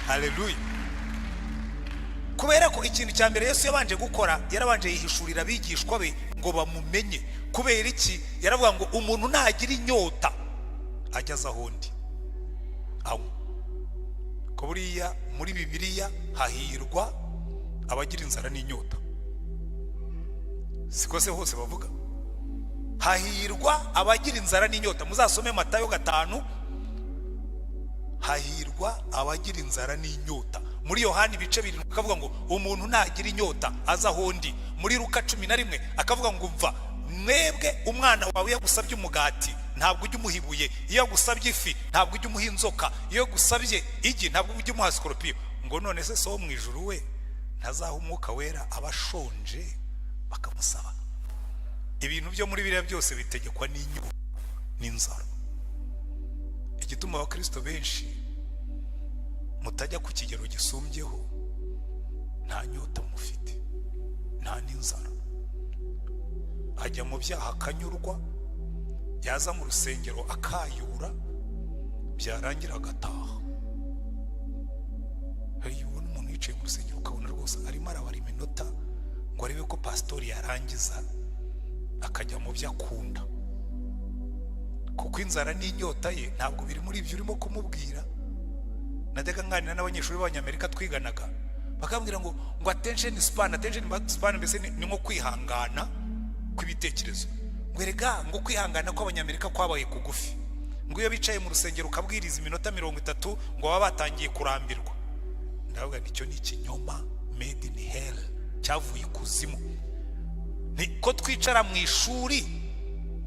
Haleluya. Kubera ko ikintu cya mbere Yesu yabanje gukora, yarabanje yihishurira abigishwa be ngo bamumenye. Kubera iki? Yaravuga ngo umuntu nagira inyota ajyaza ahondi aho. Ko buriya muri Bibiliya hahirwa abagira inzara n'inyota, siko se hose bavuga hahirwa abagira inzara n'inyota. Muzasome Matayo 5, hahirwa abagira inzara n'inyota. Muri Yohani ibice 7 akavuga ngo umuntu nagira inyota aza ahondi. Muri Luka 11 akavuga ngo umva, mwebwe umwana wawe yagusabye umugati ntabwo ujye umuhibuye, iyo yagusabye ifi ntabwo ujye umuha inzoka, iyo yagusabye igi ntabwo ujye umuha scorpion. Ngo none se so mu ijuru we ntazaha umwuka wera abashonje bakamusaba? Ibintu byo muri biriya byose bitegekwa n'inyota n'inzara. Igituma abakristo benshi mutajya ku kigero gisumbyeho, nta nyota mufite, nta n'inzara. Ajya mu byaha akanyurwa, yaza mu rusengero akayura, byarangira agataha. Hari ubona umuntu yicaye mu rusengero ukabona rwose arimo arabara iminota ngo arebe ko pastori yarangiza akajya mu byo akunda, kuko inzara n'inyota ye ntabwo biri muri ibyo urimo kumubwira. Najyaga nganira n'abanyeshuri b'Abanyamerika twiganaga, bakambwira ngo attention span mbese ni nko kwihangana kw'ibitekerezo. Ngo erega ngo kwihangana kw'Abanyamerika kwabaye kugufi, ngo iyo bicaye mu rusengero ukabwiriza iminota 30 ngo baba batangiye kurambirwa. Ndavuga nicyo ni ikinyoma made in hell, cyavuye ikuzimu. Ni ko twicara mu ishuri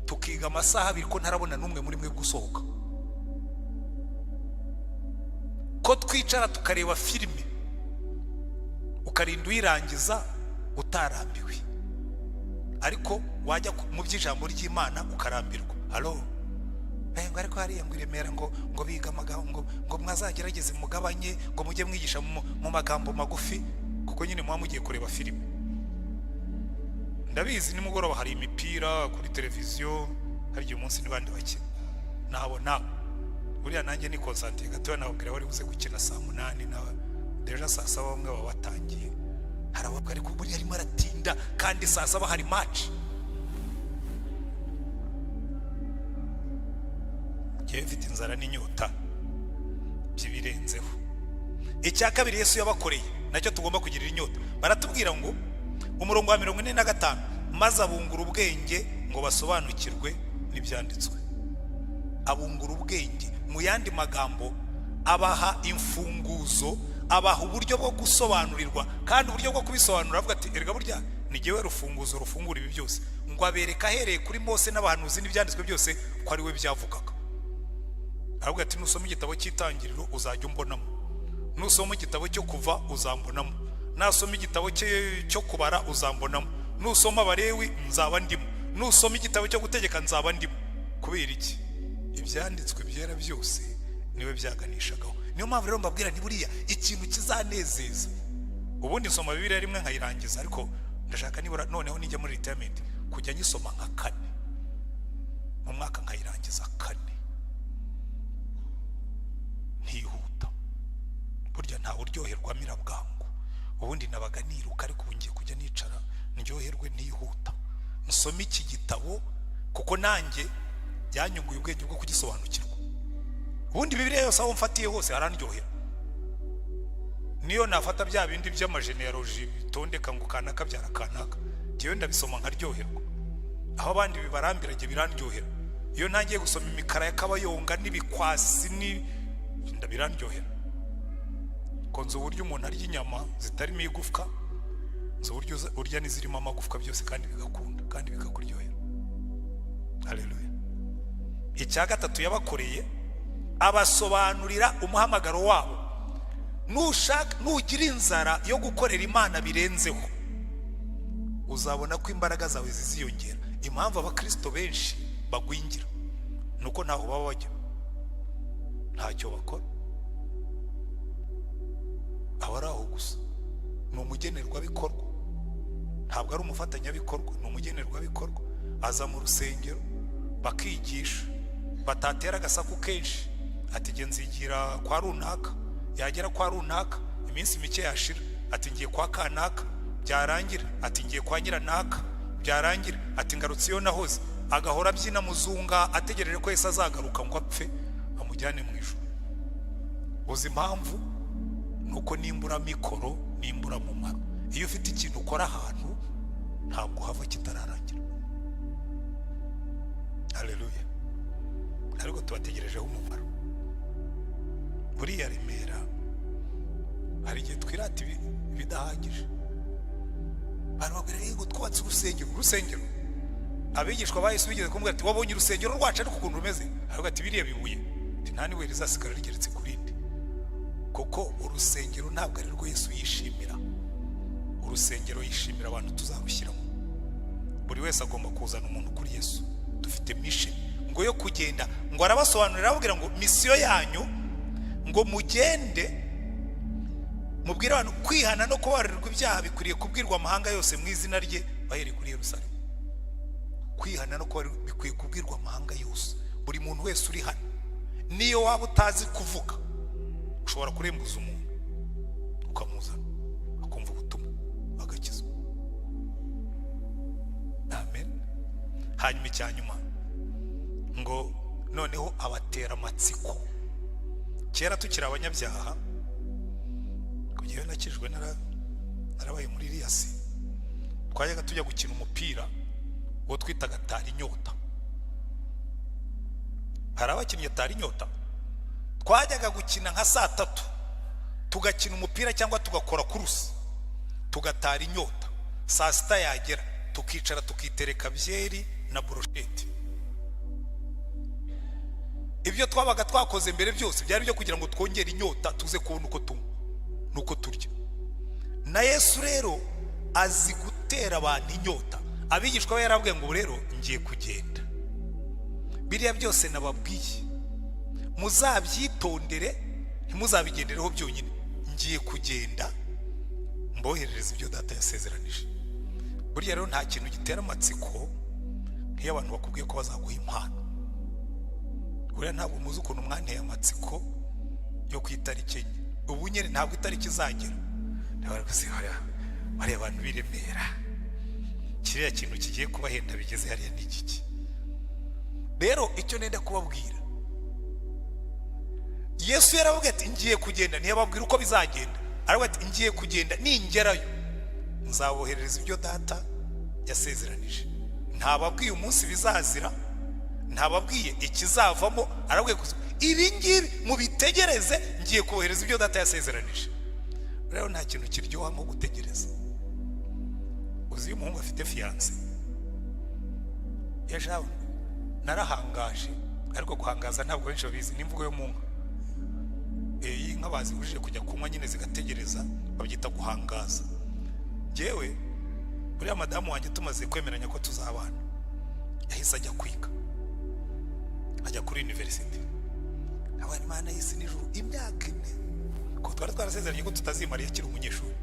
tukiga amasaha 2 ko ntarabona n'umwe muri mwe gusohoka. Ko twicara tukareba filime ukarinda uyirangiza utarambiwe, ariko wajya mu by'ijambo ry'Imana ukarambirwa. Halo, ngo ariko hariya ngo Iremera ngo biga amagambo ngo mwazagerageze mugabanye ngo mujye mwigisha mu magambo magufi, kuko nyine muba mugiye kureba filime. Ndabizi nimugoroba hari imipira kuri televiziyo, hari umunsi n'abandi bakina nabona. Buriya nanjye ni concentrate gato, nababwira wari buze gukina saa 8 na deja saa 7 bamwe baba batangiye. Harababwa ariko buriya arimo aratinda kandi saa 7 hari match. Yewe mfite inzara n'inyota by'ibirenzeho. Icya kabiri Yesu yabakoreye nacyo tugomba kugirira inyota. Baratubwira ngo umurongo wa 45, maze abungura ubwenge ngo basobanukirwe n'ibyanditswe. Abungura ubwenge, mu yandi magambo abaha imfunguzo, abaha uburyo bwo gusobanurirwa, kandi uburyo bwo kubisobanura avuga ati erega burya ni jewe rufunguzo rufungura ibi byose. Ngo abereka ahereye kuri Mose n'abahanuzi n'ibyanditswe byose ko ari we byavugaga. Aravuga ati nusoma igitabo cy'Itangiriro uzajya umbonamo, nusoma igitabo cyo Kuva uzambonamo, nasoma igitabo cyo Kubara uzambonamo, nusoma Abalewi nzaba ndimo, nusoma igitabo cyo Gutegeka nzaba ndimo. Kubera iki? Ibyanditswe byera byose niwe byaganishagaho. Niyo mpamvu rero mbabwira ni buriya ikintu kizanezeza. Ubundi nsoma Bibiliya rimwe nkayirangiza, ariko ndashaka nibura noneho nijya muri retirement kujya nyisoma nka 4 mu mwaka, nkayirangiza 4 ntihuta. Burya nta uryoherwa mirabwangu. Ubundi nabaga niruka, ariko ngiye kujya nicara ndyoherwe ntihuta, nsoma iki gitabo kuko nanjye byanyunguye ubwenge bwo kugisobanukirwa. Ubundi Bibiliya yose aho mfatiye hose harandyohera. Niyo nafata bya bindi by'amagenealogy bitondeka ngo kanaka byara kanaka, jewe ndabisoma nkaryoherwa. Aho abandi bibarambirage birandyohera. Iyo ntangiye gusoma imikara y'akabayonga n'ibikwasi ndabirandyohera. Konzo uburyo umuntu arya inyama zitarimo igufwa, nzo uburyo urya n'izirimo amagufwa byose kandi bigakunda kandi bikakuryohera. Haleluya. Icya gatatu yabakoreye, abasobanurira umuhamagaro wabo. Nugira inzara yo gukorera Imana birenzeho, uzabona ko imbaraga zawe ziziyongera. Impamvu abakristo benshi bagwingira nuko ntaho baba bajya, ntacyo bakora. Abaraho gusa ni umugenerwa bikorwa, ntabwo ari umufatanyabikorwa, ni umugenerwa bikorwa. Aza mu rusengero bakigisha, batatera agasaku kenshi ati nzigira kwa runaka, yagera kwa runaka iminsi mike yashira ati ngiye kwa kanaka, byarangira ati ngiye kwa nyiranaka, byarangira ati ngarutse yo nahoze, agahora abyina muzunga ategereje ko Yesu azagaruka ngo apfe amujyane mu ijuru. Uzi impamvu? Nuko nimbura mikoro nimbura mumaro. Iyo ufite ikintu ukora ahantu ntabwo hava kitararangira. Haleluya. Ariko tubategerejeho umumaro. Buriya Remera hari igihe twirata bidahagije. Barababwira ngo twubatse urusengero. Abigishwa ba Yesu bigeze kumubwira ati wabonye urusengero rwacu ariko ukuntu rumeze? Aravuga ati biriya bibuye nta niwe rizasigara rigeretse kuri indi. Koko urusengero ntabwo ari rwo Yesu yishimira. Urusengero yishimira abantu tuzarushyiramo. Buri wese agomba kuzana umuntu kuri Yesu. Dufite mission ngo yo kugenda, ngo arabasobanurira ababwira ngo misiyo yanyu ngo mugende mubwire abantu kwihana no kubabarirwa ibyaha bikwiriye kubwirwa amahanga yose mu izina rye bahereye kuri Yerusalemu. Kwihana no kubabarirwa bikwiye kubwirwa amahanga yose. Buri muntu wese uri hano, niyo waba utazi kuvuga, ushobora kurembuza umuntu ukamuzana akumva ubutumwa agakizwa. Amen. Hanyuma icyanyuma ngo noneho abatera amatsiko. Kera tukiri abanyabyaha, kugiye nakijwe narabaye muri Riyasi, twajaga tujya gukina umupira wo twitaga tari inyota. Hari abakinnyi tari inyota, twajyaga gukina nka saa 3 tugakina umupira cyangwa tugakora kurusi tugatara inyota. Saa 6 yagera tukicara tukitereka byeri na brochette. Ibyo twabaga twakoze mbere byose byari byo kugira ngo twongere inyota tuze kubona uko nuko turya. Na Yesu rero azi gutera abantu inyota. Abigishwa be yarabwiye ngo rero ngiye kugenda, biriya byose nababwiye muzabyitondere ntimuzabigendereho byonyine. Ngiye kugenda mboherereza ibyo data yasezeranije. Buriya rero nta kintu gitera amatsiko nk'iyo abantu bakubwiye ko bazaguha impano. Buriya ntabwo muzi ukuntu mwanteye amatsiko yo ku itariki enye. Ubu nyine ntabwo itariki izagera. Bariya abantu biremera kiriya kintu kigiye kubahenda bigeze hariya n'igiki. Rero icyo nenda kubabwira, Yesu yaravuga ati ngiye kugenda, ntiyababwira uko bizagenda. Aravuga ati ngiye kugenda, ningerayo nzaboherereza ibyo data yasezeranije. Ntababwiye umunsi bizazira, ntababwiye ikizavamo. Aravuga ko ibi ngibi mubitegereze, ngiye kohereza ibyo data yasezeranije. Rero nta kintu kiryoha nko gutegereza. Uzi umuhungu afite fiance, yashawe narahangaje, ariko guhangaza ntabwo benshi babizi n'imvugo yo munga. Iyi nka bazibujije kujya kunywa nyine zigategereza, babyita guhangaza. Jewe buriya madamu wanjye tumaze kwemeranya ko tuzabana, yahise ajya kwiga, ajya kuri university. Abana Imana yise nijuru imyaka 4 ko twari twarasezeranye ko tutazimara yakiri umunyeshuri.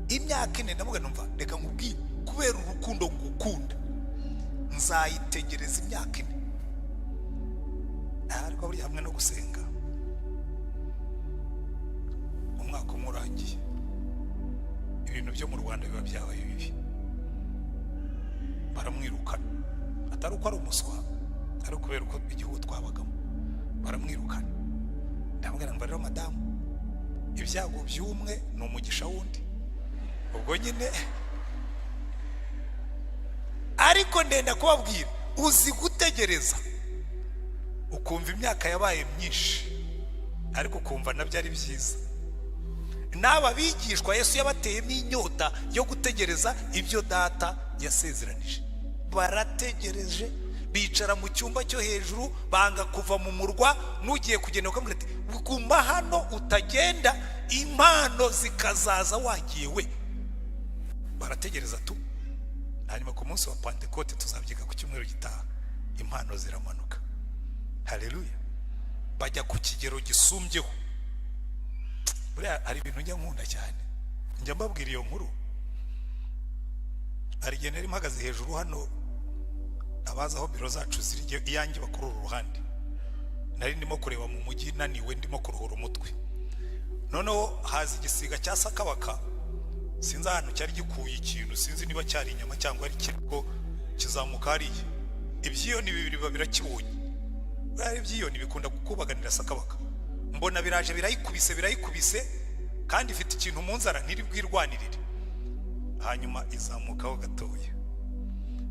Imyaka 4 ndavuga numva reka nkubwire, kubera urukundo ngukunda nzayitegereza imyaka 4. Ariko buri hamwe no gusenga umwaka umurangiye, ibintu byo mu Rwanda biba byabaye bibi. Baramwirukana, atari uko ari umuswa, ari kubera uko igihugu twabagamo. Baramwirukana. Ndamubwira ngo rero madamu, ibyago by'umwe ni umugisha wundi. Ubwo nyine ariko ndenda kubabwira, uzi gutegereza ukumva imyaka yabaye myinshi, ariko ukumva nabyo ari byiza. N'aba bigishwa Yesu yabateyemo inyota yo gutegereza ibyo data yasezeranije. Barategereje, bicara mu cyumba cyo hejuru, banga kuva mu murwa. Nugiye kugenda ukamubwira ati guma hano utagenda, impano zikazaza wagiye we. Barategereza tu. Hanyuma ku munsi wa Pentecote tuzabyiga ku cyumweru gitaha, impano ziramanuka. Haleluya. Bajya ku kigero gisumbyeho. Buriya hari ibintu njya nkunda cyane, njya mbabwira iyo nkuru. Hari igihe nari mpagaze hejuru hano, abaza aho biro zacu ziri iyanjye bakuru uruhande. Nari ndimo kureba mu mujyi naniwe, ndimo kuruhura umutwe. noneho haza igisiga cya sakabaka, sinzi ahantu cyari gikuye ikintu, sinzi niba cyari inyama cyangwa ari kiriko kizamuka hariya. Ibyiyoni bibiri birakibonye, bari ibyiyoni bikunda gukubaganira sakabaka, mbona biraje birayikubise kandi ifite ikintu mu nzara ntiri bwirwanirire, hanyuma izamukaho gatoya.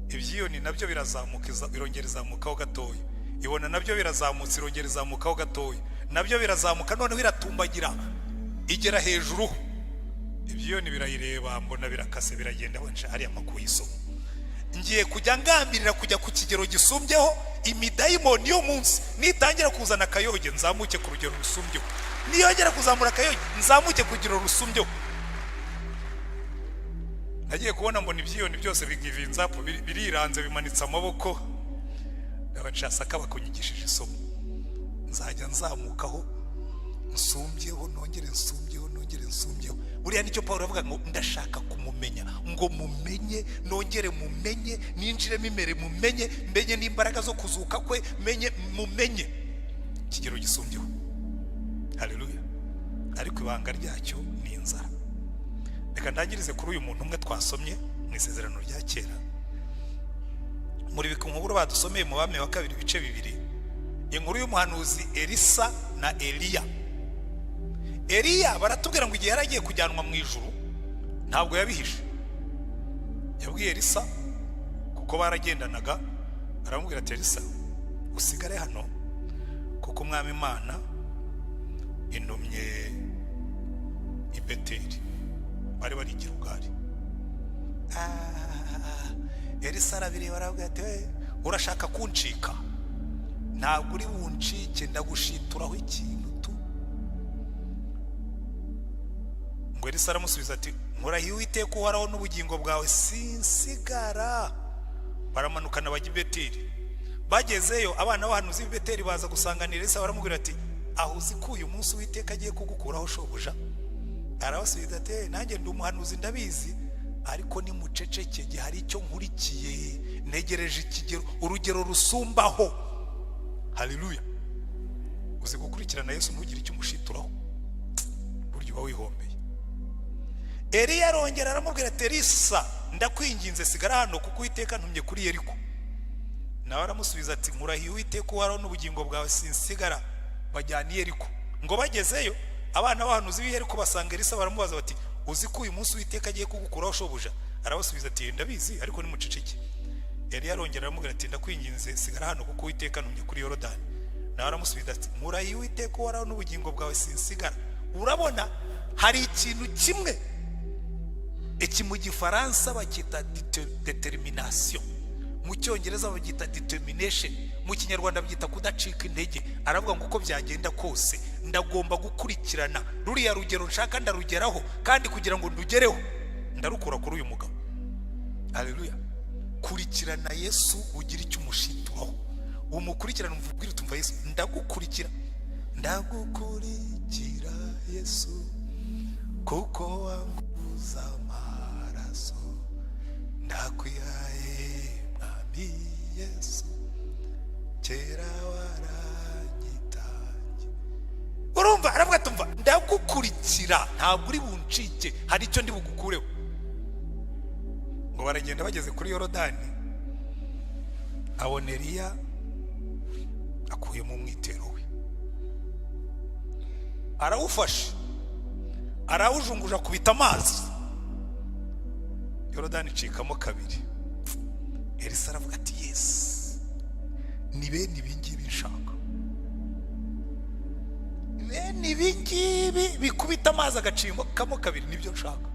Ibyiyoni nabyo birazamuka irongera izamukaho gatoya, ibona nabyo birazamutse irongera izamukaho gatoya, nabyo birazamuka noneho iratumbagira igera hejuru. Ibyiyoni birayireba, mbona birakase biragenda wanje hari amakuye isomo. Ngiye kujya ngambirira kujya ku kigero gisumbyeho, imidayimoni yo munsi nitangira kuzana kayoge nzamuke ku rugero rusumbyeho, niyongera kuzamura kayoge nzamuke ku rugero rusumbyeho. Nagiye kubona mbona ibyiyoni byose bigivinza biriranze bimanitse amaboko, ndabacasaka bakunyigishije isomo. Nzajya nzamukaho nsumbyeho nongere nsumbyeho nongere nsumbyeho. Buriya nicyo Paulo avuga ngo ndashaka kumumenya, ngo mumenye nongere mumenye, ninjiremo imbere mumenye, mbenye n'imbaraga zo kuzuka kwe, mumenye kigero gisumbyeho. Haleluya. Ariko ibanga ryacyo ni inzara. Reka ndangirize kuri uyu muntu umwe twasomye mu isezerano rya kera, muri bikumuburo badusomeye mu Bami wa 2 ibice 2, inkuru y'umuhanuzi Elisa na Eliya. Eliya baratubwira ngo igihe yaragiye kujyanwa mu ijuru ntabwo yabihishe, yabwiye Elisa kuko baragendanaga, aramubwira ati Elisa usigare hano kuko umwami Imana intumye i Beteli, bari barigira ubwari. Elisa arabireba arabwira ati urashaka kuncika? Ntabwo uri buncike, ndagushituraho ikintu tu. Ngo Elisa aramusubiza ati nkurahiye Uwiteka uhoraho n'ubugingo bwawe sinsigara. Baramanukana bajya i Beteli. Bagezeyo abana b'abahanuzi b'i Beteli baza gusanganira Elisa, baramubwira ati aho uzi ko uyu munsi Uwiteka agiye kugukuraho shobuja? Arabasubiza ati nanjye ndi umuhanuzi ndabizi, ariko ni muceceke, gihe hari icyo nkurikiye, negereje ikigero urugero rusumbaho. Haleluya. Uzi gukurikirana Yesu ntugire icyo umushituraho, buryo uba wihombeye. Eliya arongera aramubwira ati Elisa ndakwinginze sigara hano kuko Uwiteka ntumye kuri Yeriko. Nawe aramusubiza ati nkurahiye Uwiteka uhoraho n'ubugingo bwawe sinsigara. Bajyana i Yeriko. Ngo bagezeyo abana b'abahanuzi b'i Yeriko basanga Elisa, baramubaza bati uzi ko uyu munsi Uwiteka agiye kugukuraho shobuja? Arabasubiza ati ndabizi, ariko ni muceceke. Eliya arongera aramubwira ati ndakwinginze sigara hano kuko Uwiteka ntumye kuri Yorodani. Nawe aramusubiza ati nkurahiye Uwiteka uhoraho n'ubugingo bwawe sinsigara. Urabona hari ikintu kimwe iki mu Gifaransa bakita determination, mu Cyongereza bagita determination, mu Kinyarwanda byita kudacika intege. Aravuga ngo uko byagenda kose ndagomba gukurikirana ruriya rugero nshaka ndarugeraho, kandi kugira ngo ndugereho ndarukura kuri uyu mugabo. Haleluya. Kurikirana Yesu ugira icyo umushituraho, umukurikirana umubwira utumva Yesu ndagukurikira Yesu kuko wanguza amaraso, ndakwihaye mwami Yesu kera waranyitange. Urumva aravuga tumva ndagukurikira, ntabwo uri buncike, hari icyo ndi bugukureho. Ngo baragenda bageze kuri Yorodani, abona Eliya akuye mu mwitero we, arawufashe arawujunguja kubita amazi, Yorodani icikamo kabiri. Elisa aravuga ati yes, ni bene ibingibi nshaka, bene ibingibi bikubita amazi agacimokamo kabiri, nibyo nshaka.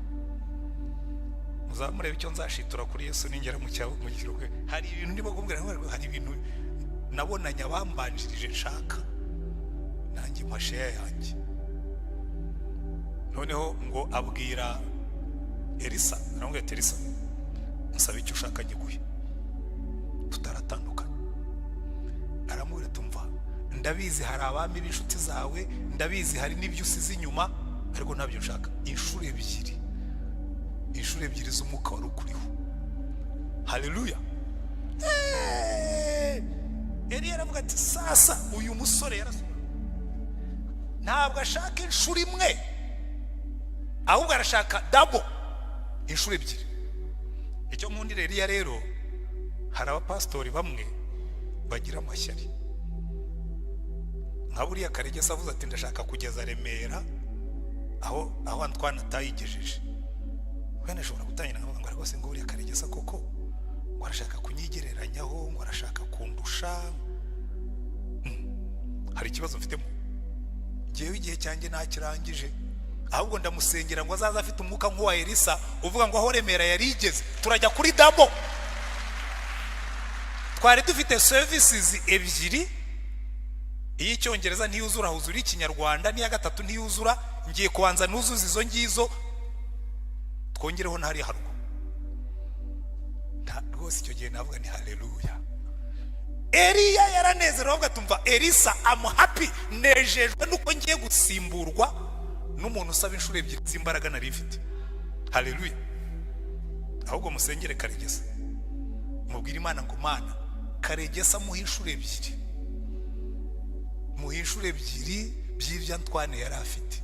Muzamurebe icyo nzashitura kuri Yesu ningera mu cyaho mu gihe hari ibintu ndimo kumbwira, hari ibintu nabonanye abambanjirije nshaka nanjye masheya yanjye. Noneho ngo abwira Elisa, aramubwira ati Elisa nsaba icyo ushaka giguye tutaratandukana. Aramubwira tumva ndabizi hari abami b'inshuti zawe, ndabizi hari n'ibyo usize inyuma, ariko ntabyo nshaka. Inshuro ebyiri z'umwuka wari ukuriho. Haleluya. Eliya aravuga ati sasa uyu musore yarasubira, ntabwo ashaka inshuro imwe ahubwo arashaka double, inshuro ebyiri. Icyo nkundira Eliya rero, hari abapastori bamwe bagira amashyari. Nka buriya Karegesa avuze ati ndashaka kugeza Remera aho Antoine atayigejeje. Wenda ashobora gutangira nkavuga ngo rwose ngo buriya Karegesa koko ngo arashaka kunyigereranyaho, ngo arashaka kundusha. Hari ikibazo mfitemo. Jewe igihe cyanjye ntakirangije, ahubwo ndamusengera ngo azaza afite umwuka nk'uwa Elisa uvuga ngo aho Remera yarigeze turajya kuri double. Twari dufite services ebyiri, iy'icyongereza ntiyuzura, huzura ikinyarwanda, n'iya gatatu ntiyuzura. Ngiye kubanza nuzuza izo ngizo, twongereho ntari haruguru. Rwose icyo gihe navuga ni haleluya. Eliya yaranezerewe avuga tumva Elisa am happy, nejejwe nuko ngiye gusimburwa n'umuntu usaba inshuro ebyiri z'imbaraga nari mfite. Haleluya. Ahubwo musengere Karegesa, mubwire Imana ngo Mana, Karegesa muhe inshuro ebyiri, muhe inshuro ebyiri by'ibyo Antoine yari afite,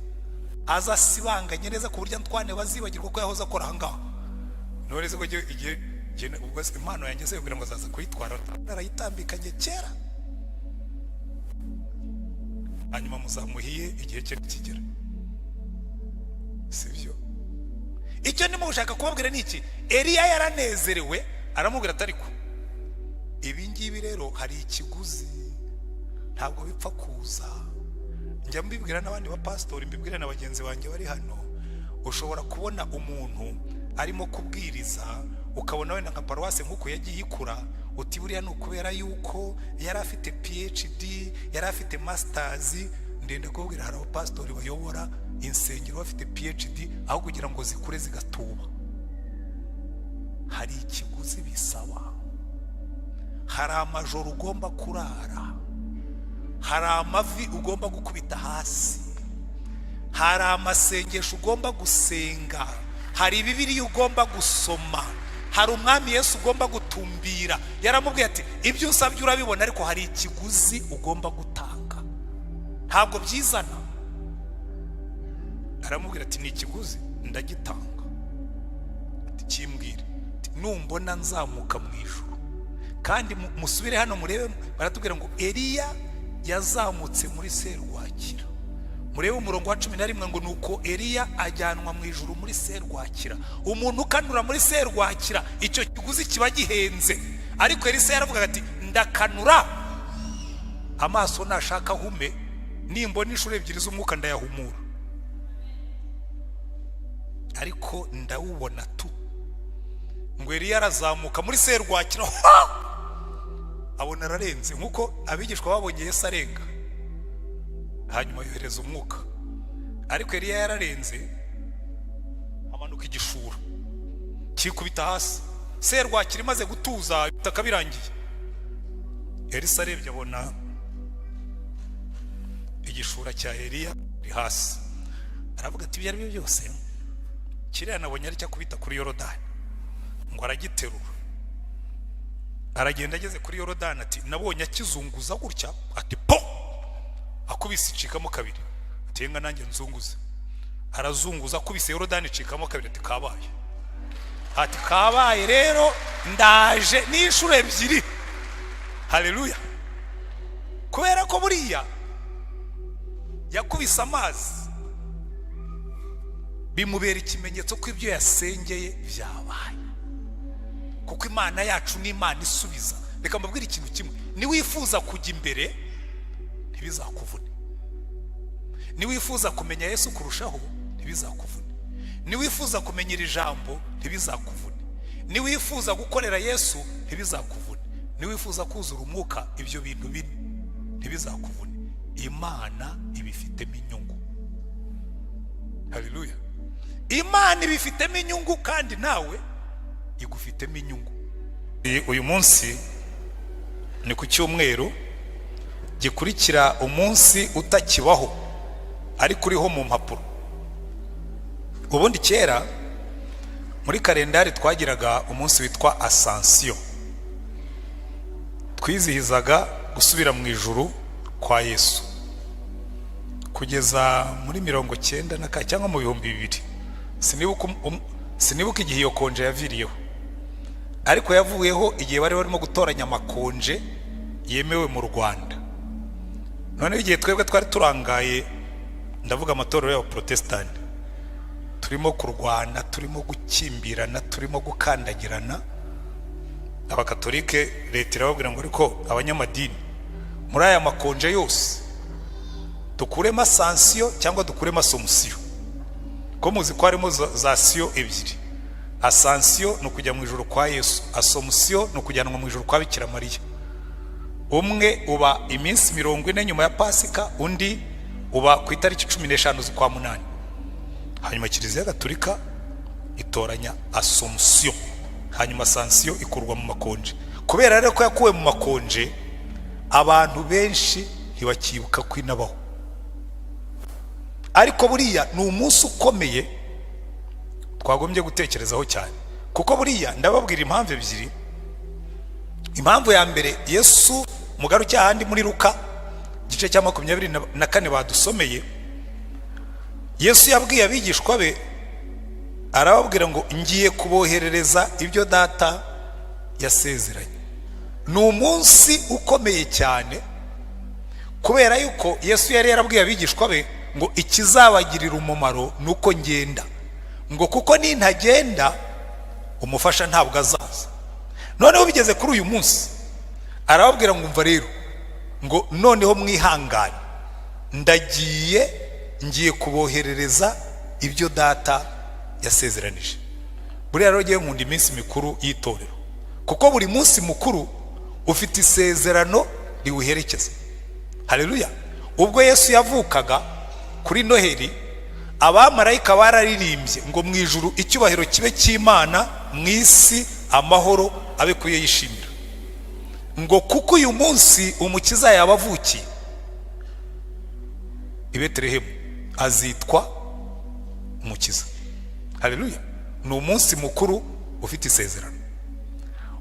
azasibanganye neza ku buryo Antoine bazibagirwa ko yahoze akora ahangaha. None se ko igihe ubwo se impano yanjye se kugira ngo azaza kuyitwara narayitambikanye kera, hanyuma muzamuhiye igihe cye kigera, sibyo? Icyo ndimo gushaka kubabwira ni iki, Eliya yaranezerewe aramubwira atariko ibi ngibi rero hari ikiguzi, ntabwo bipfa kuza. Njya mbibwira n'abandi bapastori, mbibwira na bagenzi banjye bari hano, ushobora kubona umuntu arimo kubwiriza ukabona wenda nka paruwase nk'uko yagiye ikura, uti buriya ni ukubera yuko yari afite PhD, yari afite masters. Ndenda kubwira hari abapastori bayobora insengero bafite PhD aho kugira ngo zikure zigatuba. Hari ikiguzi bisaba, hari amajoro ugomba kurara, hari amavi ugomba gukubita hasi, hari amasengesho ugomba gusenga, hari Bibiliya ugomba gusoma, hari umwami Yesu ugomba gutumbira. Yaramubwiye ati ibyo usabye urabibona, ariko hari ikiguzi ugomba gutanga, ntabwo byizana. Aramubwira ati ni ikiguzi ndagitanga, ati kimbwire, numbona nzamuka mu ijuru. Kandi musubire hano murebe, baratubwira ngo Eliya yazamutse muri serwakira. Murebe umurongo wa 11 ngo nuko Eliya ajyanwa mu ijuru muri serwakira. Umuntu ukanura muri serwakira icyo kiguzi kiba gihenze, ariko Elisa yaravuga ati ndakanura amaso nashaka hume, nimbona inshuro ebyiri z'umwuka ndayahumura, ariko ndawubona tu. Ngo Eliya arazamuka muri serwakira, abona ararenze nkuko abigishwa babonye Yesu arenga, hanyuma yohereza umwuka. Ariko Eliya yararenze, amanuka igishura kikubita hasi, serwakira imaze gutuza bitaka birangiye. Elisa arebye abona igishura cya Eliya ri hasi, aravuga ati byari byo byose kiriya nabonye ari cyakubita kuri Yorodani. Ngo aragiterura, aragenda ageze kuri Yorodani ati nabonye akizunguza gutya, ati po, akubise icikamo kabiri, ati nga nanjye nzunguze. Arazunguza akubise Yorodani icikamo kabiri, ati kabaye, ati kabaye rero ndaje n'inshuro ebyiri. Haleluya. Kubera ko buriya yakubise amazi bimubera ikimenyetso ko ibyo yasengeye byabaye, kuko Imana yacu ni Imana isubiza. Reka mbabwire ikintu kimwe, ni wifuza kujya imbere ntibizakuvune, ni wifuza kumenya Yesu kurushaho ntibizakuvune, ni wifuza kumenya iri jambo ntibizakuvune, ni wifuza gukorera Yesu ntibizakuvune, ni wifuza kuzura umwuka, ibyo bintu bine ntibizakuvune. Imana ibifitemo inyungu. Haleluya. Imana ibifitemo inyungu kandi nawe igufitemo inyungu. Uyu munsi ni ku cyumweru gikurikira umunsi utakibaho ariko uriho mu mpapuro. Ubundi kera muri kalendari twagiraga umunsi witwa Ascension, twizihizaga gusubira mu ijuru kwa Yesu kugeza muri 1990 cyangwa mu 2000. sinibuka igihe iyo konje yaviriyeho, ariko yavuyeho igihe bari barimo gutoranya amakonje yemewe mu Rwanda. None igihe twebwe twari turangaye, ndavuga amatorero y'abaprotestani, turimo kurwana, turimo gukimbirana, turimo gukandagirana, abakatolike leta irababwira ngo ariko abanyamadini muri aya makonje yose dukuremo asansiyo cyangwa dukuremo asomusiyo. Ko muzi ko harimo za siyo ebyiri. Asansiyo ni ukujya mu ijuru kwa Yesu, asomusiyo ni ukujyanwa mu ijuru kwa Bikira Mariya. Umwe uba iminsi 40 nyuma ya Pasika, undi uba ku itariki 15 z'ukwa munani. Hanyuma Kiliziya Gatolika itoranya asomusiyo, hanyuma asansiyo ikurwa mu makonje. Kubera rero ko yakuwe mu makonje, abantu benshi ntibakibuka kwinabaho. Ariko buriya ni umunsi ukomeye twagombye gutekerezaho cyane, kuko buriya ndababwira impamvu ebyiri. Impamvu ya mbere, Yesu mugaruke ahandi muri Luka gice cya 24 badusomeye, Yesu yabwiye abigishwa be, arababwira ngo ngiye kuboherereza ibyo data yasezeranye. Ni umunsi ukomeye cyane, kubera yuko Yesu yari yarabwiye abigishwa be ngo ikizabagirira umumaro nuko ngenda, ngo kuko nintagenda umufasha ntabwo azaza. Noneho bigeze kuri uyu munsi arababwira ngo umva rero, ngo noneho mwihangane, ngiye kuboherereza ibyo data yasezeranije. Buriya rero ngiye nkunda iminsi mikuru y'itorero, kuko buri munsi mukuru ufite isezerano riwuherekeza. Haleluya. Ubwo Yesu yavukaga kuri Noheli, abamarayika bararirimbye ngo mu ijuru icyubahiro kibe cy'Imana, mu isi amahoro abe kuye yishimira. Ngo kuko uyu munsi umukiza yabavukiye i Betelehemu, azitwa umukiza. Haleluya. Ni umunsi mukuru ufite isezerano.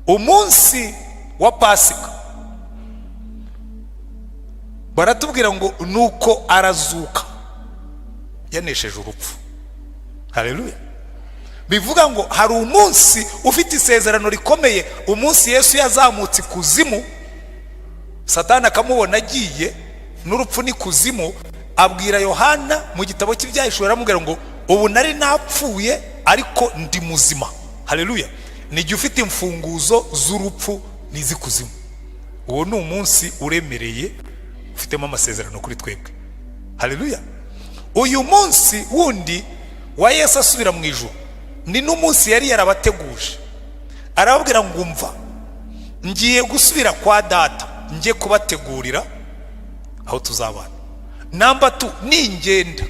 Umunsi wa Pasika baratubwira ngo nuko arazuka yanesheje urupfu. Haleluya. Bivuga ngo hari umunsi ufite isezerano rikomeye, umunsi Yesu yazamutse kuzimu, Satani akamubona agiye n'urupfu ni kuzimu, abwira Yohana mu gitabo cy'Ibyahishuriwe aramubwira ngo ubu nari napfuye ariko ndi muzima. Haleluya. Ni ufite imfunguzo z'urupfu n'izikuzimu. Uwo ni umunsi uremereye ufitemo amasezerano kuri twebwe. Haleluya. Uyu munsi wundi wa Yesu asubira mu ijuru ni n'umunsi yari yarabateguje, arababwira ngo umva, ngiye gusubira kwa data, ngiye kubategurira aho tuzabana. Namba 2, ningenda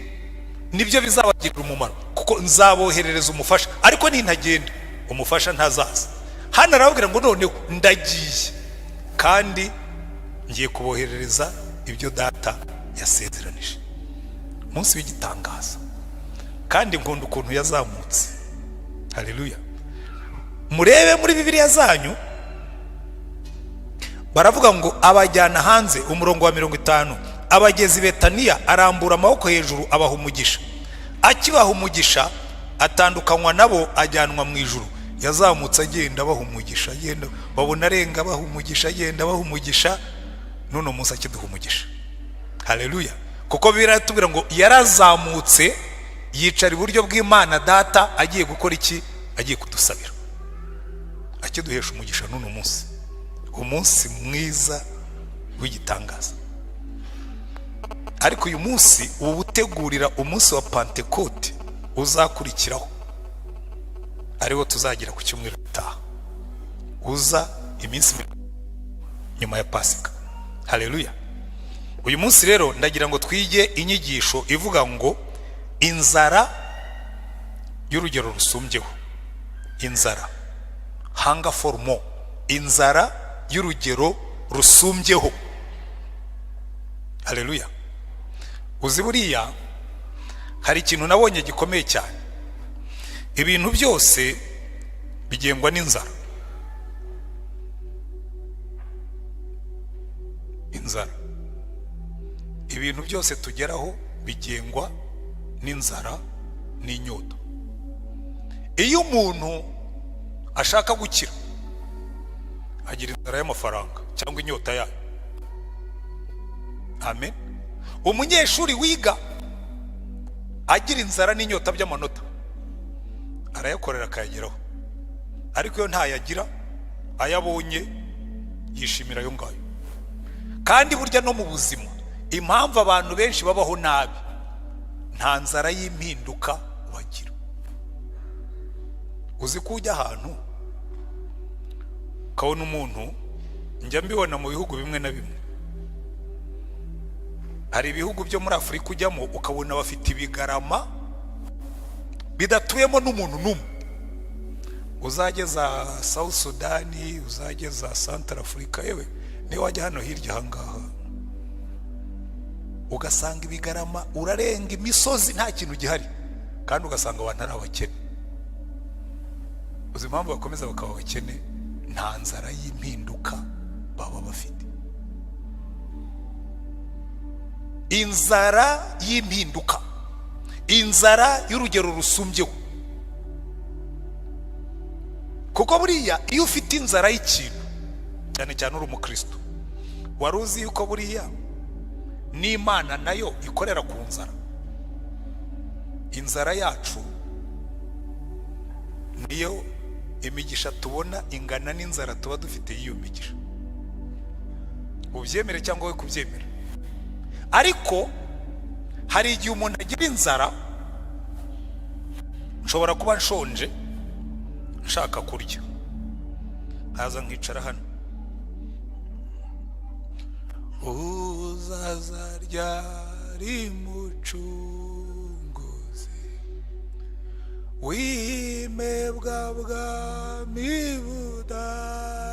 nibyo bizabagirira umumaro, kuko nzaboherereza umufasha, ariko nintagenda umufasha ntazaza. Hano arababwira ngo noneho ndagiye kandi ngiye kuboherereza ibyo data yasezeranije. Munsi w'igitangaza, kandi nkunda ukuntu yazamutse. Haleluya. Murebe muri Bibiliya zanyu, baravuga ngo abajyana hanze, umurongo wa 50, abagezi Betaniya arambura amaboko hejuru abaha umugisha. Akibaha umugisha atandukanywa nabo ajyanwa mu ijuru. Yazamutse agenda abaha umugisha, agenda babona arenga abaha umugisha, agenda abaha umugisha, none umunsi akiduha umugisha. Haleluya. Kuko biratubwira ngo yarazamutse yicara iburyo bw'Imana data, agiye gukora iki? Agiye kudusabira, akiduhesha umugisha none umunsi, umunsi mwiza w'igitangaza. Ariko uyu munsi ubu utegurira umunsi wa Pentecote uzakurikiraho, ariwo tuzagira ku cyumweru gitaha, uza iminsi nyuma ya Pasika. Haleluya. Uyu munsi rero ndagira ngo twige inyigisho ivuga ngo inzara y'urugero rusumbyeho. Inzara, hunger for more. Inzara y'urugero rusumbyeho. Haleluya. Uzi buriya hari ikintu nabonye gikomeye cyane. Ibintu byose bigengwa n'inzara. Inzara. Ibintu byose tugeraho bigengwa n'inzara n'inyota. iyo umuntu ashaka gukira agira inzara y'amafaranga cyangwa inyota yayo. Amen. Umunyeshuri wiga agira inzara n'inyota by'amanota arayakorera akayageraho, ariko iyo ntayagira ayabonye yishimira ayo ngayo. Kandi burya no mu buzima impamvu abantu benshi babaho nabi nta nzara y'impinduka bagira. Uzi ko ujya ahantu ukabona umuntu, njya mbibona mu bihugu bimwe na bimwe, hari ibihugu byo muri Afurika ujyamo ukabona bafite ibigarama bidatuyemo n'umuntu n'umwe. Uzageza South Sudan, uzageza Central Africa, yewe niyo wajya hano hirya ahangaha ugasanga ibigarama, urarenga imisozi nta kintu gihari, kandi ugasanga abantu ari abakene. Uzi impamvu bakomeza bakaba abakene? Nta nzara y'impinduka baba bafite. Inzara y'impinduka, inzara y'urugero rusumbyeho. Kuko buriya iyo ufite inzara y'ikintu, cyane cyane uri umukristo, wari uzi yuko buriya n'Imana nayo ikorera ku nzara. Inzara yacu niyo imigisha tubona ingana n'inzara tuba dufite y'iyo migisha. Ubyemere cyangwa we kubyemera. Ariko hari igihe umuntu agira inzara, nshobora kuba nshonje nshaka kurya, haza nkicara hano, uzaza ryari mucunguzi wimebwa bwami budashira,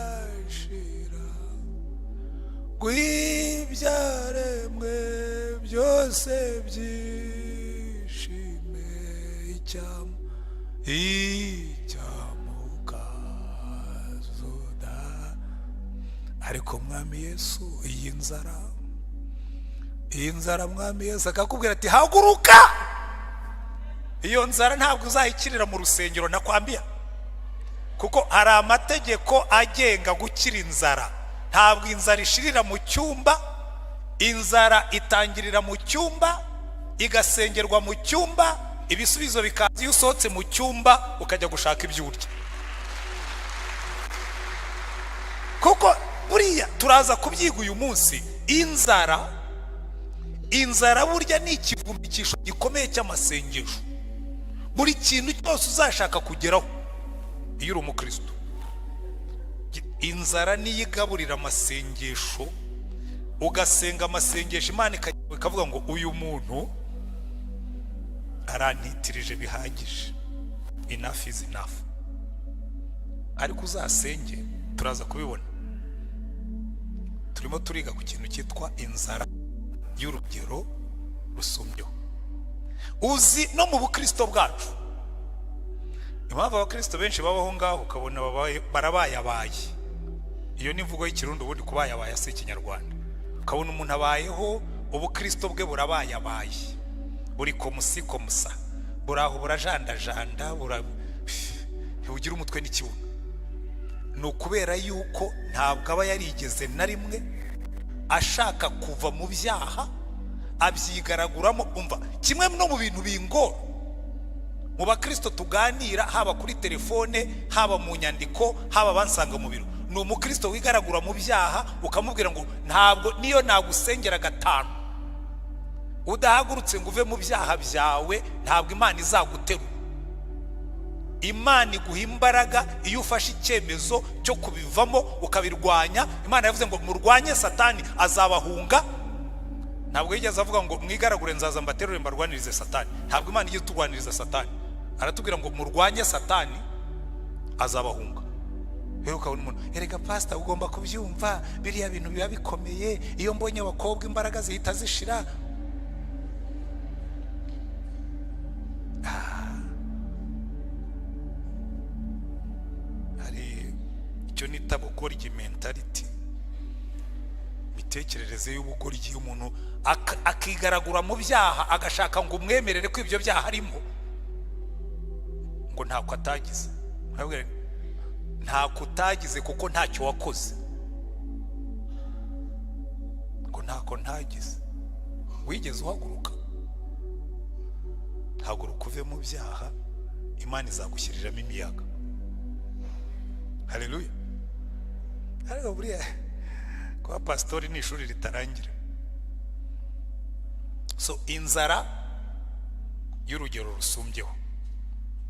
rw'ibyaremwe byose byishime icyamukazuda. Ariko mwami Yesu, iyi nzara mwami Yesu akakubwira ati haguruka. Iyo nzara ntabwo uzayikirira mu rusengero nakwambia, kuko hari amategeko agenga gukira inzara. Ntabwo inzara ishirira mu cyumba, inzara itangirira mu cyumba, igasengerwa mu cyumba, ibisubizo bikaza iyo usohotse mu cyumba ukajya gushaka ibyo urya. Kuko buriya turaza kubyiga uyu munsi, inzara burya ni ikivumbikisho gikomeye cy'amasengesho. Buri kintu cyose uzashaka kugeraho iyo uri umukristo, inzara niyo igaburira amasengesho. Ugasenga amasengesho, Imana ikavuga ngo uyu muntu arantitirije bihagije, enough is enough. Ariko uzasenge, turaza kubibona. Turimo turiga ku kintu cyitwa inzara y'urugero rusumbyeho. Uzi no mu bukristo bwacu impamvu abakristo benshi babaho ngaho ukabona barabayabaye. Iyo ni imvugo y'ikirundi, ubundi kubayabaye si ikinyarwanda. Ukabona umuntu abayeho ubukristo bwe burabayabaye, buri komusa, buraho burajandajanda, bugira umutwe n'ikibuno. Ni ukubera yuko ntabwo aba yarigeze na rimwe ashaka kuva mu byaha abyigaraguramo. Umva, kimwe no mu bintu bingora mu bakristo tuganira, haba kuri telefone, haba mu nyandiko, haba bansanga mu biro, ni umukristo wigaragura mu byaha ukamubwira ngo ntabwo niyo nagusengera 5 udahagurutse ngo uve mu byaha byawe, ntabwo Imana izaguterura. Imana iguha imbaraga iyo ufashe icyemezo cyo kubivamo ukabirwanya. Imana yavuze ngo murwanye Satani azabahunga. Ntabwo yigeze avuga ngo mwigaragure nzaza mbaterure mbarwanirize Satani. Ntabwo Imana igiye turwaniriza Satani, aratubwira ngo murwanye Satani azabahunga. Rero ukabona umuntu, erega pastor ugomba kubyumva, biriya bintu biba bikomeye, iyo mbonye abakobwa imbaraga zihita zishira. Hari icyo nita bugoryi mentality, mitekerereze y'ubugoryi. Umuntu akigaragura mu byaha agashaka ngo umwemerere ko ibyo byaha arimo, ngo ngo ntako atagize. Ntako utagize kuko ntacyo wakoze. Ngo ntako ntagize. Wigeze uhaguruka? Haguruka uve mu byaha, Imana izagushyiriramo imiyaga. Haleluya. Ariko buriya kwa pastori ni ishuri ritarangira. So inzara y'urugero rusumbyeho.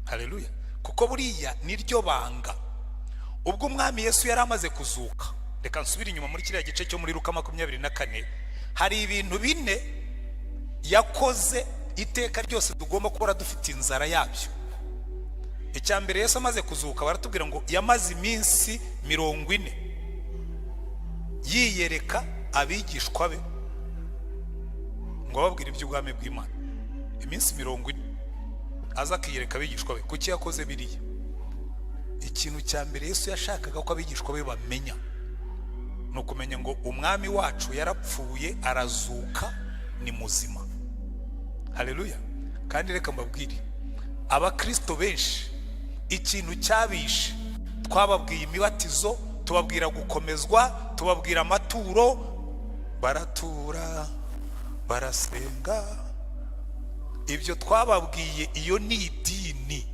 Haleluya. Kuko buriya niryo banga. Ubwo umwami Yesu yari amaze kuzuka, reka nsubire inyuma muri kiriya gice cyo muri Luka 24, hari ibintu bine yakoze iteka ryose tugomba kubora dufite inzara yabyo. Icyambere Yesu amaze kuzuka baratubwira ngo yamaze iminsi 40 yiyereka abigishwa be ngo babwire iby'ubwami bw'Imana. Iminsi 40 aza kiyereka abigishwa be. Kuki yakoze biriya? Ikintu cyambere Yesu yashakaga ko abigishwa be bamenya no kumenya ngo umwami wacu yarapfuye arazuka ni muzima. Haleluya. Kandi reka mbabwire abakristo benshi ikintu cyabishe, twababwiye imibatizo, tubabwira gukomezwa, tubabwira amaturo, baratura barasenga, ibyo twababwiye iyo ni idini.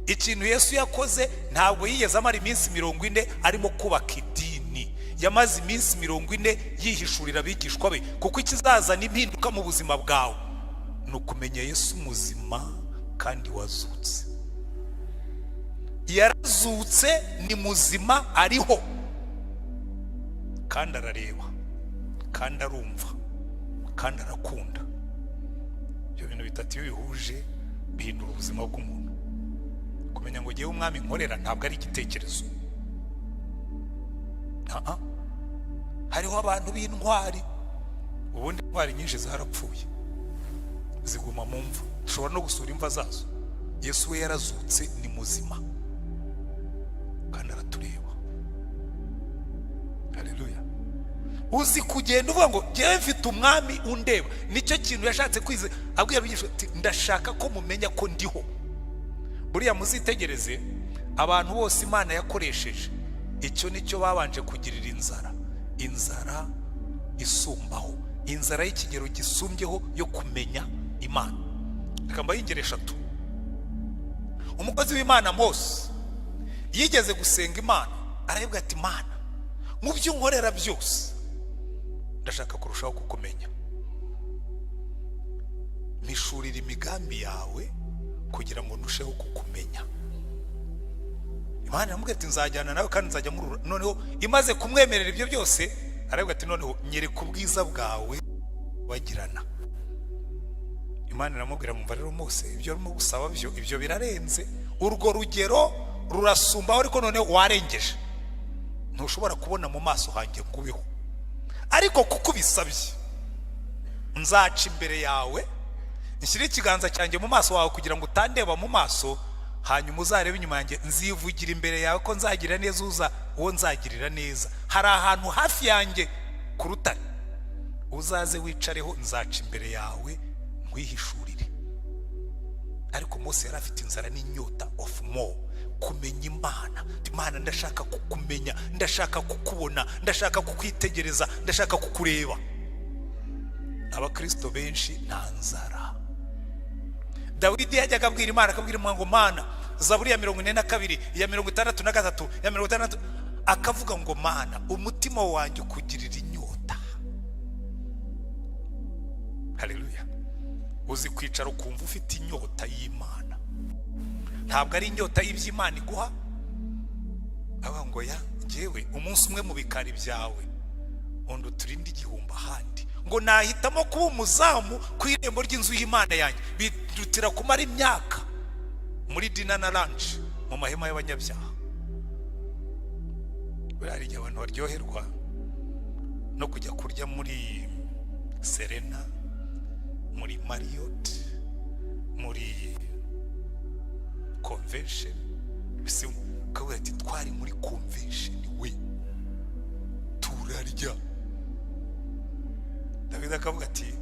Ikintu Yesu yakoze ntabwo yigeze amara iminsi 40 arimo kubaka idini. Yamaze iminsi 40 yihishurira abigishwa be, kuko ikizazana impinduka mu buzima bwawe no kumenya Yesu muzima kandi wazutse. Yarazutse ni muzima, ariho kandi arareba kandi arumva kandi arakunda. Ibyo bintu bitatu bihuje bihindura ubuzima bw'umuntu. Kumenya ngo ngewe umwami nkorera ntabwo ari igitekerezo. Hariho abantu b'intwari, ubundi intwari nyinshi zarapfuye ziguma mu mva, dushobora no gusura imva zazo. Yesu we yarazutse ni muzima kandi aratureba. Haleluya. Uzi kugenda uvuga ngo ngewe mfite umwami undeba, nicyo kintu yashatse kwize abwira abigishwa ati ndashaka ko mumenya ko ndiho. Buriya muzitegereze abantu bose Imana yakoresheje, icyo nicyo babanje kugirira inzara. Inzara isumbaho, inzara y'ikigero gisumbyeho yo kumenya Imana. Reka mbaye ingero 3. Umukozi w'Imana Mose yigeze gusenga Imana, arabwira ati Mana, mu byo nkorera byose ndashaka kurushaho kukumenya. Mishurira imigambi yawe kugira ngo ndusheho kukumenya. Imana iramubwira ati nzajyana nawe kandi nzajya murura. Noneho imaze kumwemerera ibyo byose, arabwira ati noneho nyereka ubwiza bwawe wagirana. Imana iramubwira mumva rero Mose, ibyo urimo gusaba byo ibyo birarenze, urwo rugero rurasumbaho, ariko noneho warengeje. Ntushobora kubona mu maso hanjye ngubiho, ariko kuko bisabye nzaca imbere yawe, nshyire ikiganza cyanjye mu maso wawe kugira ngo utandeba mu maso, hanyuma uzarebe inyuma yanjye, nzivugira imbere yawe ko nzagira neza uza uwo nzagirira neza. Hari ahantu hafi yanjye ku rutare, uzaze wicareho, nzaca imbere yawe nkwihishurire. Ariko Mose yari afite inzara n'inyota of more, kumenya Imana. Imana ndashaka kukumenya, ndashaka kukubona, ndashaka kukwitegereza, ndashaka kukureba. Abakristo benshi nta nzara. Dawidi yajyaga abwira Imana, akabwira ngo Mana, Zaburi ya 42, ya 63, ya 60, akavuga ngo Mana, umutima wanjye ukugirira inyota. Haleluya. Uzi kwicara ukumva ufite inyota y'Imana, ntabwo ari inyota y'iby'Imana iguha. Aba ngo ya ngewe umunsi umwe mu bikari byawe undi turinde igihumba handi, ngo nahitamo kuba umuzamu ku irembo ry'inzu y'Imana yanjye, bidutira kumara imyaka muri dina na lunch mu mahema y'abanyabyaha. Bari igihe abantu baryoherwa no kujya kurya muri Serena, muri Marriott, muri convention. Bisi kawe ati twari muri convention we turarya. David akavuga ati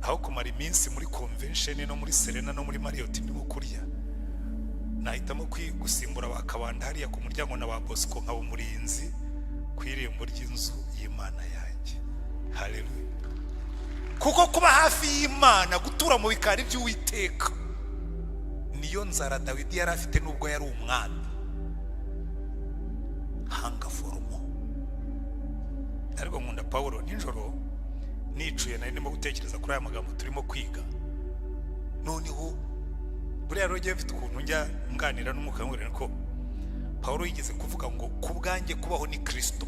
aho kumara iminsi muri convention no muri Serena no muri Marriott ndimo kurya, nahitamo gusimbura bakabanda hariya ku muryango na ba Bosco nkaba umurinzi ku irembo ry'inzu y'Imana yanjye. Haleluya. Kuko kuba hafi y'Imana, gutura mu bikari by'Uwiteka, niyo nzara Dawidi yari afite nubwo yari umwami. Hanga forumo. Ariko nkunda Paulo, nijoro nicuye nari ndimo gutekereza kuri aya magambo turimo kwiga. Noneho buriya rero mfite ukuntu njya nganira n'umwuka w'Imana ko Paulo yigeze kuvuga ngo kubwanjye kubaho ni Kristo,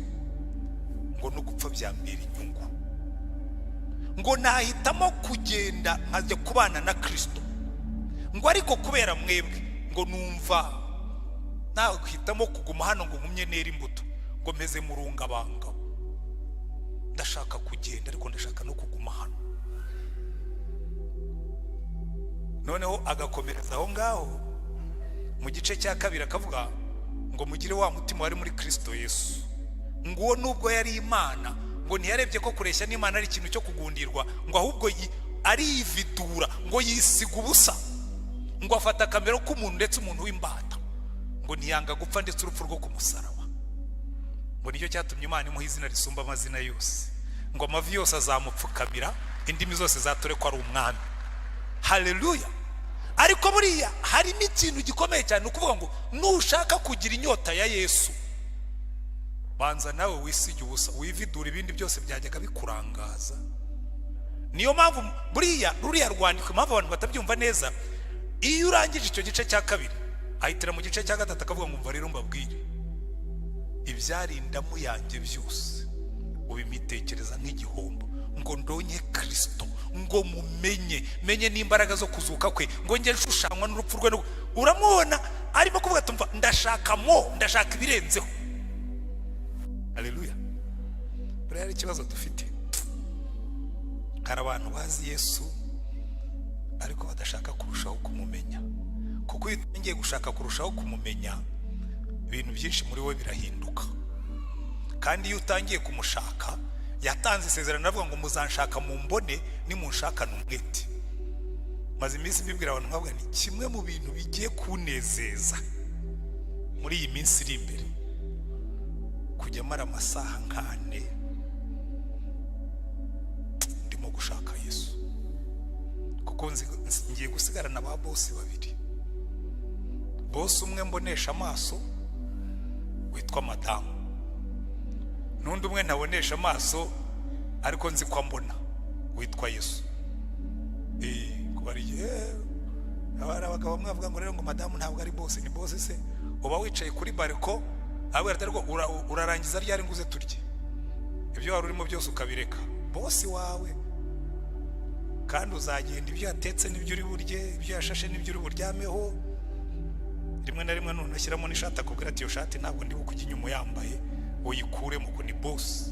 ngo no gupfa byambera inyungu, ngo nahitamo kugenda nkajya kubana na Kristo, ngo ariko kubera mwebwe ngo numva nahitamo kuguma hano ngo nkumye nera imbuto, ngo meze murungabanga. Ndashaka kugenda ariko ndashaka no kuguma hano. Noneho agakomereza aho ngaho mu gice cya kabiri akavuga ngo mugire wa mutima wari muri Kristo Yesu, ngo nubwo yari Imana, ngo ntiyarebye ko kureshya n'Imana ari ikintu cyo kugundirwa, ngo ahubwo arividura, ngo yisiga ubusa, ngo afata akamero k'umuntu ndetse umuntu w'imbata, ngo ntiyanga gupfa ndetse urupfu rwo ku musaraba. Ngo nicyo cyatumye Imana imuha izina risumba amazina yose, ngo amavi yose azamupfukamira, indimi zose zatore ko ari umwami. Haleluya. Ariko buriya hari n'ikintu gikomeye cyane, ukuvuga ngo nushaka kugira inyota ya Yesu, banza nawe wisige ubusa, wividura ibindi byose byajyaga bikurangaza. Niyo mpamvu buriya ruriya rwandiko, impamvu abantu batabyumva neza, iyo urangije icyo gice cya kabiri ahitira mu gice cya gatatu akavuga ngo mva rero mbabwire ibyarindamu yanjye byose ubimitekereza nk'igihombo, ngo ndonye Kristo, ngo menye n'imbaraga zo kuzuka kwe, ngo nge nshushanywa n'urupfu rwe. Uramubona arimo kuvuga tumva ndashaka ibirenzeho. Haleluya. Buriya ari ikibazo dufite, hari abantu bazi Yesu ariko badashaka kurushaho kumumenya, kuko iyo utangiye gushaka kurushaho kumumenya, ibintu byinshi muri we birahinduka. Kandi iyo utangiye kumushaka, yatanze isezerano avuga ngo muzanshaka mu mbone nimunshakana umwete. Maze iminsi mbibwira abantu nkavuga ni kimwe mu bintu bigiye kunezeza muri iyi minsi iri imbere, kujya mara amasaha nkane ndimo gushaka Yesu, kuko ngiye gusigarana ba bosi babiri. Bosi umwe mbonesha amaso witwa madamu, n'undi umwe ntabonesha amaso ariko nzi ko mbona witwa Yesu. Kubariye abagabo bamwe bavuga ngo rero ngo madamu ntabwo ari bosi. Ni bosi se? Uba wicaye kuri bariko aho ariko urarangiza ryari nguze turye, ibyo wari urimo byose ukabireka, bosi wawe. Kandi uzagenda ibyo yatetse n'ibyo uri burye, ibyo yashashe n'ibyo uri buryameho. Rimwe na rimwe none ashyiramo n'ishati akubwira ati iyo shati ntabwo ndi bukujya inyuma yambaye, uyikuremo ko ni bosi.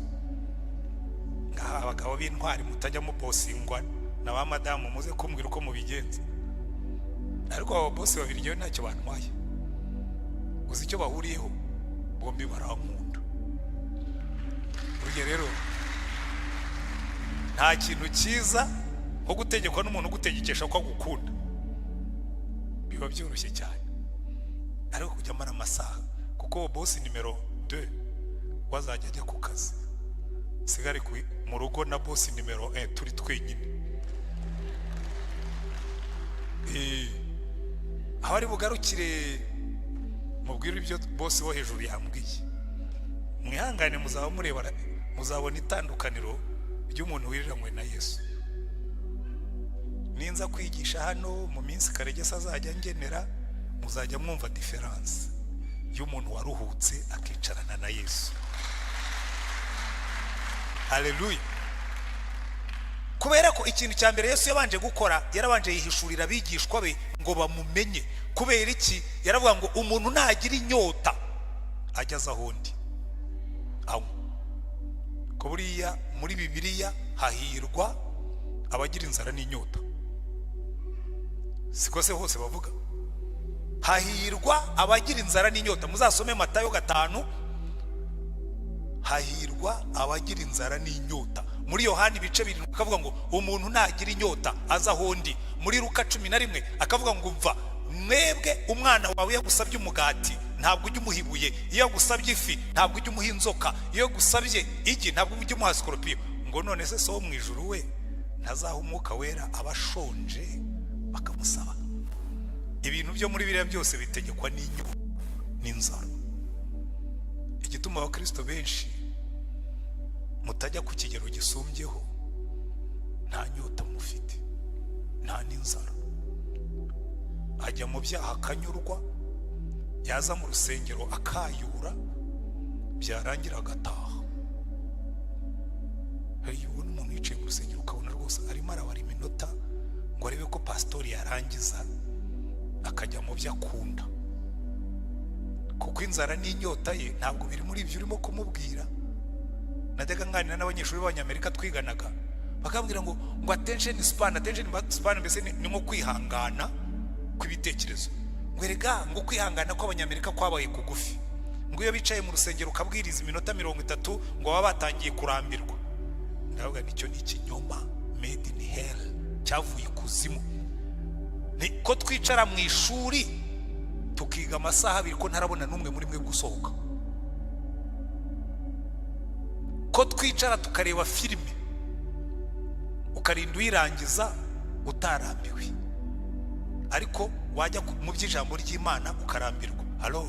Ngaha abagabo b'intwari mutajya mu bosingwa na ba madamu muze kumbwira uko mubigenza. Ariko abo bosi babiri ryo ntacyo bantwaye, uzi icyo bahuriyeho, bombi barankunda. Burya rero nta kintu cyiza nko gutegekwa n'umuntu ugutegekesha ko agukunda, biba byoroshye cyane. Ariko kujya mara amasaha, kuko bosi nimero 2 wazajya ajya ku kazi, sigare mu rugo na bosi nimero 1 turi twenyine. Aho ari bugarukire mubwira ibyo bosi wo hejuru yambwiye, mwihangane muzaba mureba, muzabona itandukaniro ry'umuntu wiriranywe na Yesu. Ninza kwigisha hano mu minsi Karegesa azajya ngenera, muzajya mwumva difference y'umuntu waruhutse akicarana na Yesu. Haleluya. Kubera ko ikintu cya mbere Yesu yabanje gukora, yarabanje yihishurira abigishwa be ngo bamumenye. Kubera iki? Yaravuga ngo umuntu nagira inyota ajyaza ahondi aho. Ko buriya muri Bibiliya hahirwa abagira inzara n'inyota, siko se hose bavuga hahirwa abagira inzara n'inyota. Muzasome Matayo 5, hahirwa abagira inzara n'inyota. Muri Yohani ibice 7 akavuga ngo umuntu nagira inyota aza ahondi. Muri Luka 11 akavuga ngo mva mwebwe twebwe umwana wawe yagusabye umugati ntabwo ujya umuhibuye, iyo yagusabye ifi ntabwo ujya umuha inzoka, iyo yagusabye igi ntabwo ujya umuha sikorupiyo. Ngo none se so mu ijuru we ntazaha umwuka wera abashonje bakamusaba? Ibintu byo muri biriya byose bitegekwa n'inyota n'inzara. Igituma abakristo benshi mutajya ku kigero gisumbyeho, nta nyota mufite, nta n'inzara. Ajya mu byaha akanyurwa, yaza mu rusengero akayura, byarangira agataha. Hari ubona umuntu yicaye mu rusengero ukabona rwose arimo arabara iminota ngo arebe ko pasitori yarangiza, akajya mu byo akunda, kuko inzara n'inyota ye ntabwo biri muri ibyo urimo kumubwira. Najyaga nganira n'abanyeshuri b'Abanyamerika twiganaga, bakambwira ngo attention span mbese ni nko kwihangana kw'ibitekerezo. Ngo erega ngo kwihangana kw'Abanyamerika kwabaye kugufi, ngo iyo bicaye mu rusengero ukabwiriza iminota 30 ngo baba batangiye kurambirwa. Ndavuga nicyo ni ikinyoma made in hell, cyavuye kuzimu. Ko twicara mu ishuri tukiga amasaha 2 ko ntarabona n'umwe muri mwe gusohoka. Ko twicara tukareba filime ukarinda uyirangiza utarambiwe, ariko wajya mu by'ijambo ry'Imana ukarambirwa. Halo,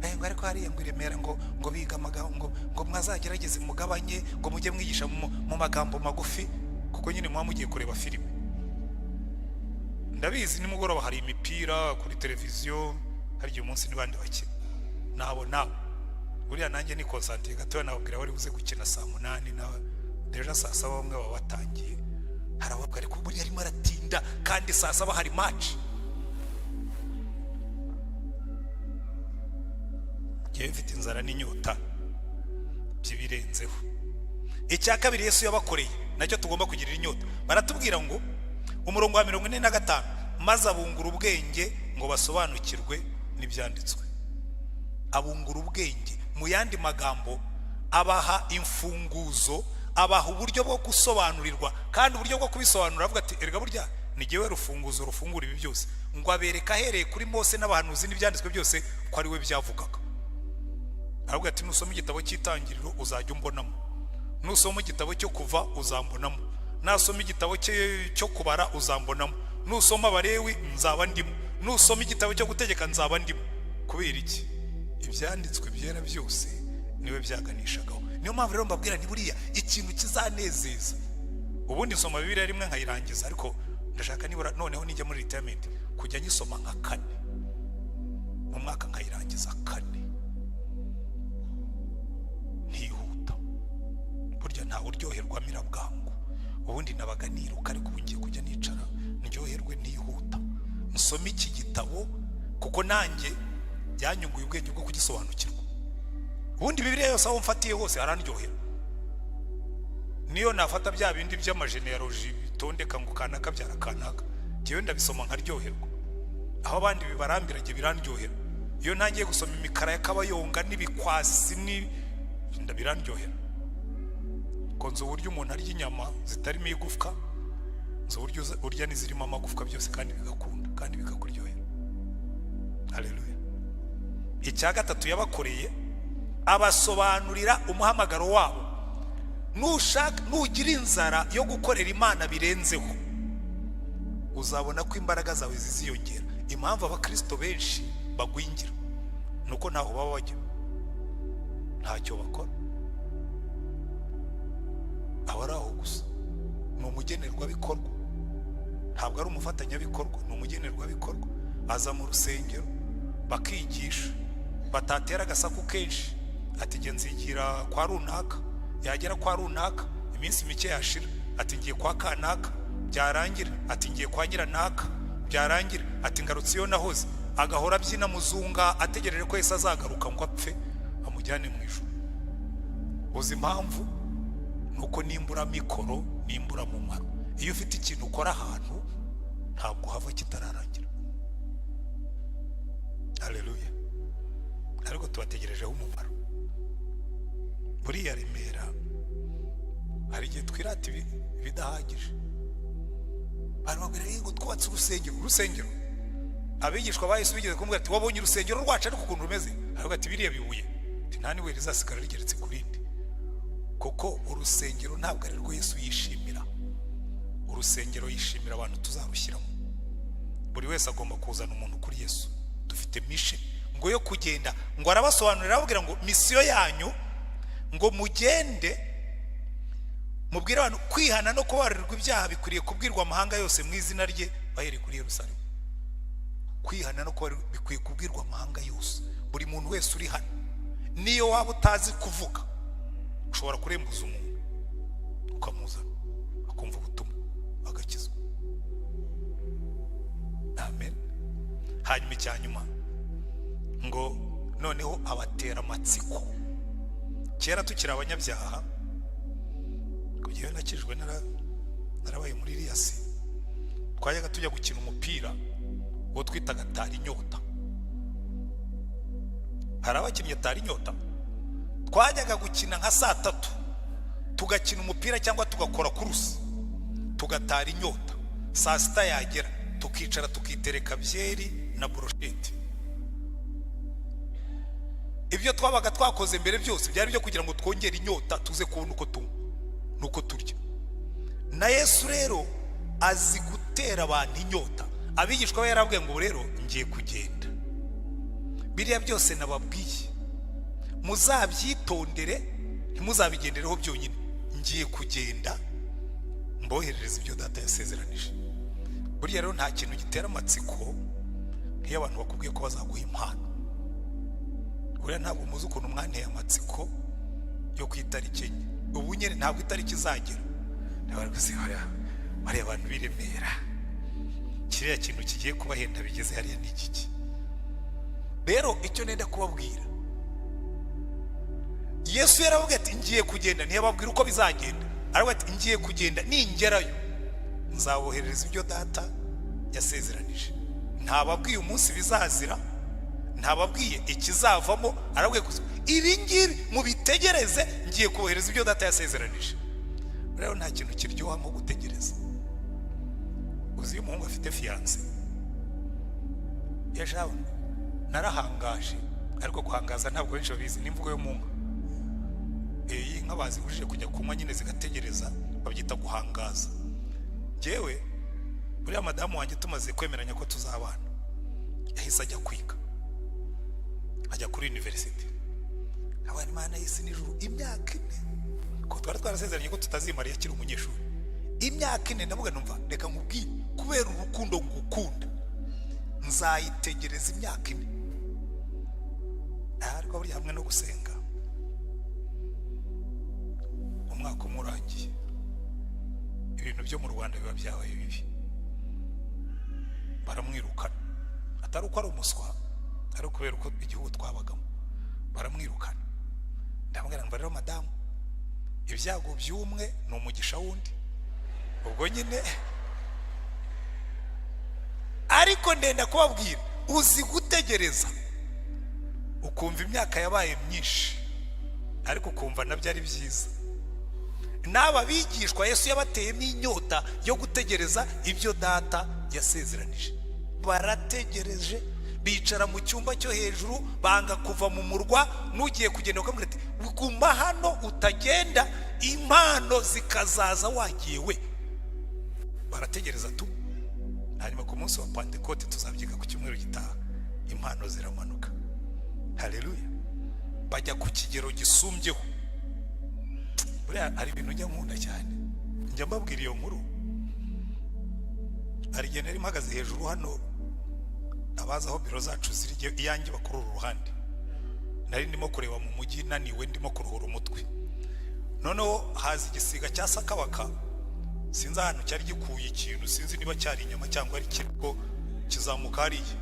ngo ariko hariya ngo iremera ngo biga amagambo ngo mwazagerageze mugabanye ngo mujye mwigisha mu magambo magufi, kuko nyine mwa mugiye kureba filime. Ndabizi nimugoroba hari imipira kuri televiziyo, hari uyu munsi n'ibandi bake nabo buriya nanjye ni concentrate gatoya, nababwira bari buze gukina saa 8 na deja saa 7 bamwe baba batangiye. Harababwa ariko buriya arimo aratinda kandi saa 7 hari match. Yewe mfite inzara n'inyota by'ibirenzeho. Icya kabiri Yesu yabakoreye nacyo tugomba kugirira inyota. Baratubwira ngo umurongo wa 45, maze abungura ubwenge ngo basobanukirwe n'ibyanditswe. Abungura ubwenge, mu yandi magambo abaha imfunguzo, abaha uburyo bwo gusobanurirwa, kandi uburyo bwo kubisobanura avuga ati erega burya ni jyewe rufunguzo rufungura ibi byose. Ngo abereka ahereye kuri Mose n'abahanuzi n'ibyanditswe byose ko ari we byavugaga. Aravuga ati nusoma igitabo cy'Itangiriro uzajya umbonamo, nusoma igitabo cyo Kuva uzambonamo, nasoma igitabo cyo Kubara uzambonamo, nusoma Abalewi nzaba ndimo, nusoma igitabo cyo Gutegeka nzaba ndimo. Kubera iki? Ibyanditswe byera byose niwe byaganishagaho. Niyo mpamvu rero mbabwira ni buriya ikintu kizanezeza. Ubundi nsoma Bibiliya rimwe nkayirangiza, ariko ndashaka nibura noneho nijya muri retirement kujya nyisoma nka 4 mu mwaka, nkayirangiza 4. Ntihuta, burya nta uryoherwa mirabwangu. Ubundi nabaga niruka, ariko ubu ngiye kujya nicara ndyoherwe ntihuta, nsome iki gitabo, kuko nanjye byanyunguye ubwenge bwo kugisobanukirwa. Ubundi Bibiliya yose aho mfatiye hose arandyohera. Niyo nafata bya bindi by'amagenealogy bitondeka ngo kanaka byara kanaka, jewe ndabisoma nkaryoherwa. Aho abandi bibarambirage birandyohera. Iyo ntangiye gusoma imikara y'akabayonga n'ibikwasi ndabirandyohera. Konzo uburyo umuntu arya inyama zitarimo igufwa, nzo uburyo urya n'izirimo amagufwa byose kandi bigakunda kandi bikakuryohera. Haleluya. Icya gatatu yabakoreye, abasobanurira umuhamagaro wabo. Nugira inzara yo gukorera Imana birenzeho, uzabona ko imbaraga zawe ziziyongera. Impamvu abakristo benshi bagwingira nuko ntaho baba bajya, ntacyo bakora. Abari aho gusa ni umugenerwabikorwa, ntabwo ari umufatanyabikorwa, ni umugenerwabikorwa. Aza mu rusengero bakigisha, batatera agasaku kenshi ati ngiye nzigira kwa runaka, yagera kwa runaka iminsi mike yashira ati ngiye kwa kanaka, byarangira ati ngiye kwa nyiranaka, byarangira ati ngarutse iyo nahoze. Agahora abyina muzunga ategereje ko Yesu azagaruka ngo apfe amujyane mu ijuru. Uzi impamvu? Nuko nimbura mikoro, nimbura mu maro. Iyo ufite ikintu ukora ahantu ntabwo hava kitararangira. Haleluya. Ariko tubategerejeho umumaro. Buriya Remera hari igihe twirata bidahagije. Barababwira ngo twubatse urusengero. abigishwa ba Yesu bigeze kumubwira ati wabonye urusengero rwacu ariko ukuntu rumeze, aravuga ati biriya bibuye nta niwe rizasigara rigeretse ku rindi. Koko urusengero ntabwo ari rwo Yesu yishimira. Urusengero yishimira abantu tuzarushyiramo. Buri wese agomba kuzana umuntu kuri Yesu. Dufite mission ngo yo kugenda, ngo arabasobanurira ababwira ngo misiyo yanyu ngo mugende mubwire abantu kwihana no kubabarirwa ibyaha bikwiriye kubwirwa amahanga yose mu izina rye bahereye kuri Yerusalemu. Kwihana no kubabarirwa bikwiye kubwirwa amahanga yose. Buri muntu wese uri hano, niyo waba utazi kuvuga, ushobora kurembuza umuntu ukamuzana akumva ubutumwa agakizwa. Amen. Hanyuma icyanyuma ngo noneho abatera amatsiko. Kera tukiri abanyabyaha, kugira nakijwe narabaye muri Riyasi, twajyaga tujya gukina umupira wo twitaga tari inyota. Hari abakinnyi tari inyota, twajyaga gukina nka saa 3 tugakina umupira cyangwa tugakora kurusi tugatara inyota. Saa 6 yagera tukicara tukitereka byeri na brochette. Ibyo twabaga twakoze mbere byose byari byo kugira ngo twongere inyota tuze kubona uko nuko turya. Na Yesu rero azi gutera abantu inyota. Abigishwa be yarabwiye ngo rero ngiye kugenda, biriya byose nababwiye muzabyitondere, ntimuzabigendereho byonyine. Ngiye kugenda mboherereza ibyo data yasezeranije. Buriya rero nta kintu gitera amatsiko nk'iyo abantu bakubwiye ko bazaguha impano. Buriya ntabwo muzi ukuntu mwanteye amatsiko yo ku itariki enye. Ubu nyine ntabwo itariki izagera, bariya abantu biremera kiriya kintu kigiye kubahenda bigeze hariya n'igiki. Rero icyo nenda kubabwira, Yesu yaravuga ati ngiye kugenda, ntiyababwira uko bizagenda. Aravuga ati ngiye kugenda, ningerayo nzaboherereza ibyo data yasezeranije. Ntababwiye umunsi bizazira, ntababwiye ikizavamo. Aravuga gusa ibi ngibi mubitegereze, ngiye kubohereza ibyo data yasezeranije. Rero nta kintu kiryoha nko gutegereza. Uzi iyo umuhungu afite fiance, yashawe narahangaje, ariko guhangaza ntabwo benshi babizi n'imvugo yo munga. Inka bazibujije kujya kunywa nyine zigategereza, babyita guhangaza. Jewe buriya madamu wanjye tumaze kwemeranya ko tuzabana, yahise ajya kwiga, ajya kuri university. Abana Imana y'isi n'ijuru imyaka 4, ko twari twarasezeranye ko tutazimariye akiri umunyeshuri. Imyaka 4 ndavuga numva reka nkubwire, kubera urukundo ngukunda nzayitegereza imyaka 4. Ariko buri hamwe no gusenga, umwaka umurangiye, ibintu byo mu Rwanda biba byabaye bibi. Baramwirukana, atari uko ari umuswa, ari kubera uko igihugu twabagamo. Baramwirukana. Ndamubwira ngo rero madamu, ibyago by'umwe ni umugisha wundi. Ubwo nyine ariko ndenda kubabwira, uzi gutegereza ukumva imyaka yabaye myinshi, ariko ukumva nabyo ari byiza. N'aba bigishwa Yesu yabateyemo inyota yo gutegereza ibyo data yasezeranije. Barategereje, bicara mu cyumba cyo hejuru, banga kuva mu murwa. Nugiye kugenda ukamubwira ati guma hano utagenda, impano zikazaza wagiye we. Barategereza tu. Hanyuma ku munsi wa Pentecote tuzabyiga ku cyumweru gitaha, impano ziramanuka. Haleluya. Bajya ku kigero gisumbyeho. Buriya ari ibintu njya nkunda cyane, njya mbabwira iyo nkuru. Hari igihe nari mpagaze hejuru hano, abaza aho biro zacu ziri iyanjye bakuru uruhande, nari ndimo kureba mu mujyi naniwe, ndimo kuruhura umutwe. Noneho haza igisiga cya sakabaka, sinzi ahantu cyari gikuye ikintu, sinzi niba cyari inyama cyangwa ari kiriko kizamuka hariya.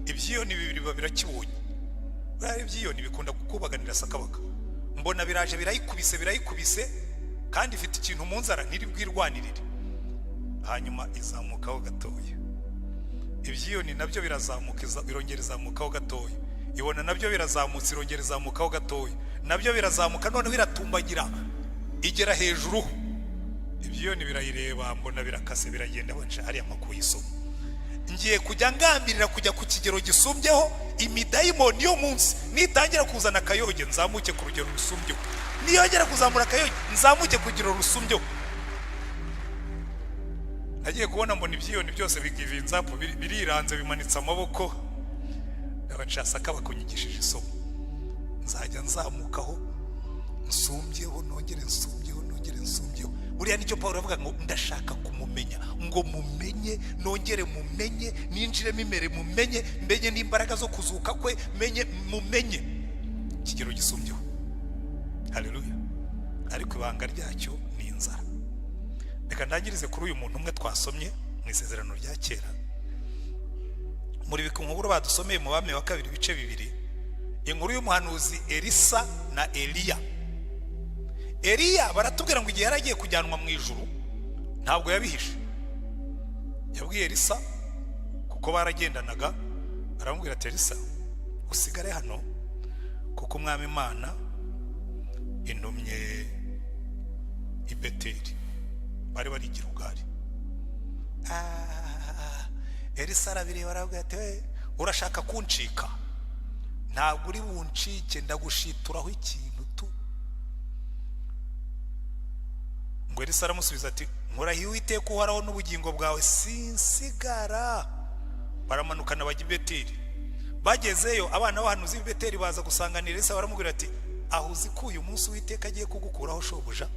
Ibyiyoni bibiri babirakibonye. Buriya ibyiyoni bikunda kukubaganira sakabaka. Mbona biraje birayikubise kandi ifite ikintu mu nzara ntiri bwirwanirire. Hanyuma izamukaho gatoya. Ibyiyoni nabyo birazamuka, birongera izamukaho gatoya. Ibona nabyo birazamutse, irongera izamukaho gatoya. Nabyo birazamuka, none biratumbagira igera hejuru. Ibyiyoni birayireba, mbona birakase biragenda, bonje hari amakuru y'isoma. ngiye kujya ngambirira kujya ku kigero gisumbyeho imidayimoni yo munsi, nitangira kuzana akayoge nzamuke ku rugero rusumbyeho, niyongera kuzamura akayoge nzamuke ku rugero rusumbyeho. Nagiye kubona mbona ibyiyoni byose bigivinza biriranze bimanitse amaboko, abashaka bakunyigishije isomo, nzajya nzamukaho nsumbyeho nongere nsumbyeho nongere nsumbyeho. Buriya nicyo Paulo avuga ngo ndashaka kumumenya, ngo mumenye nongere mumenye, ninjiremo imbere mumenye, mbenye n'imbaraga zo kuzuka kwe, mumenye kigero gisumbyeho. Haleluya. Ariko ibanga ryacyo ni inzara. Reka ndangirize kuri uyu muntu umwe twasomye mu isezerano rya kera, muri bikunkuru badusomeye mu Bami wa 2 ibice 2, inkuru y'umuhanuzi Elisa na Eliya. Eliya baratubwira ngo igihe yaragiye kujyanwa mu ijuru ntabwo yabihishe, yabwiye Elisa kuko baragendanaga, aramubwira ati Elisa usigare hano kuko umwami Imana intumye i Beteli, bari barigira ugari. Elisa arabireba arabwira ati urashaka kuncika? Ntabwo uri buncike, ndagushituraho ikintu tu. Ngo Elisa aramusubiza ati nkurahiye Uwiteka uhoraho n'ubugingo bwawe sinsigara. Baramanukana bajya i Beteli. Bagezeyo abana b'abahanuzi b'i Beteli baza gusanganira Elisa, baramubwira ati aho uzi ko uyu munsi Uwiteka agiye kugukuraho shobuja?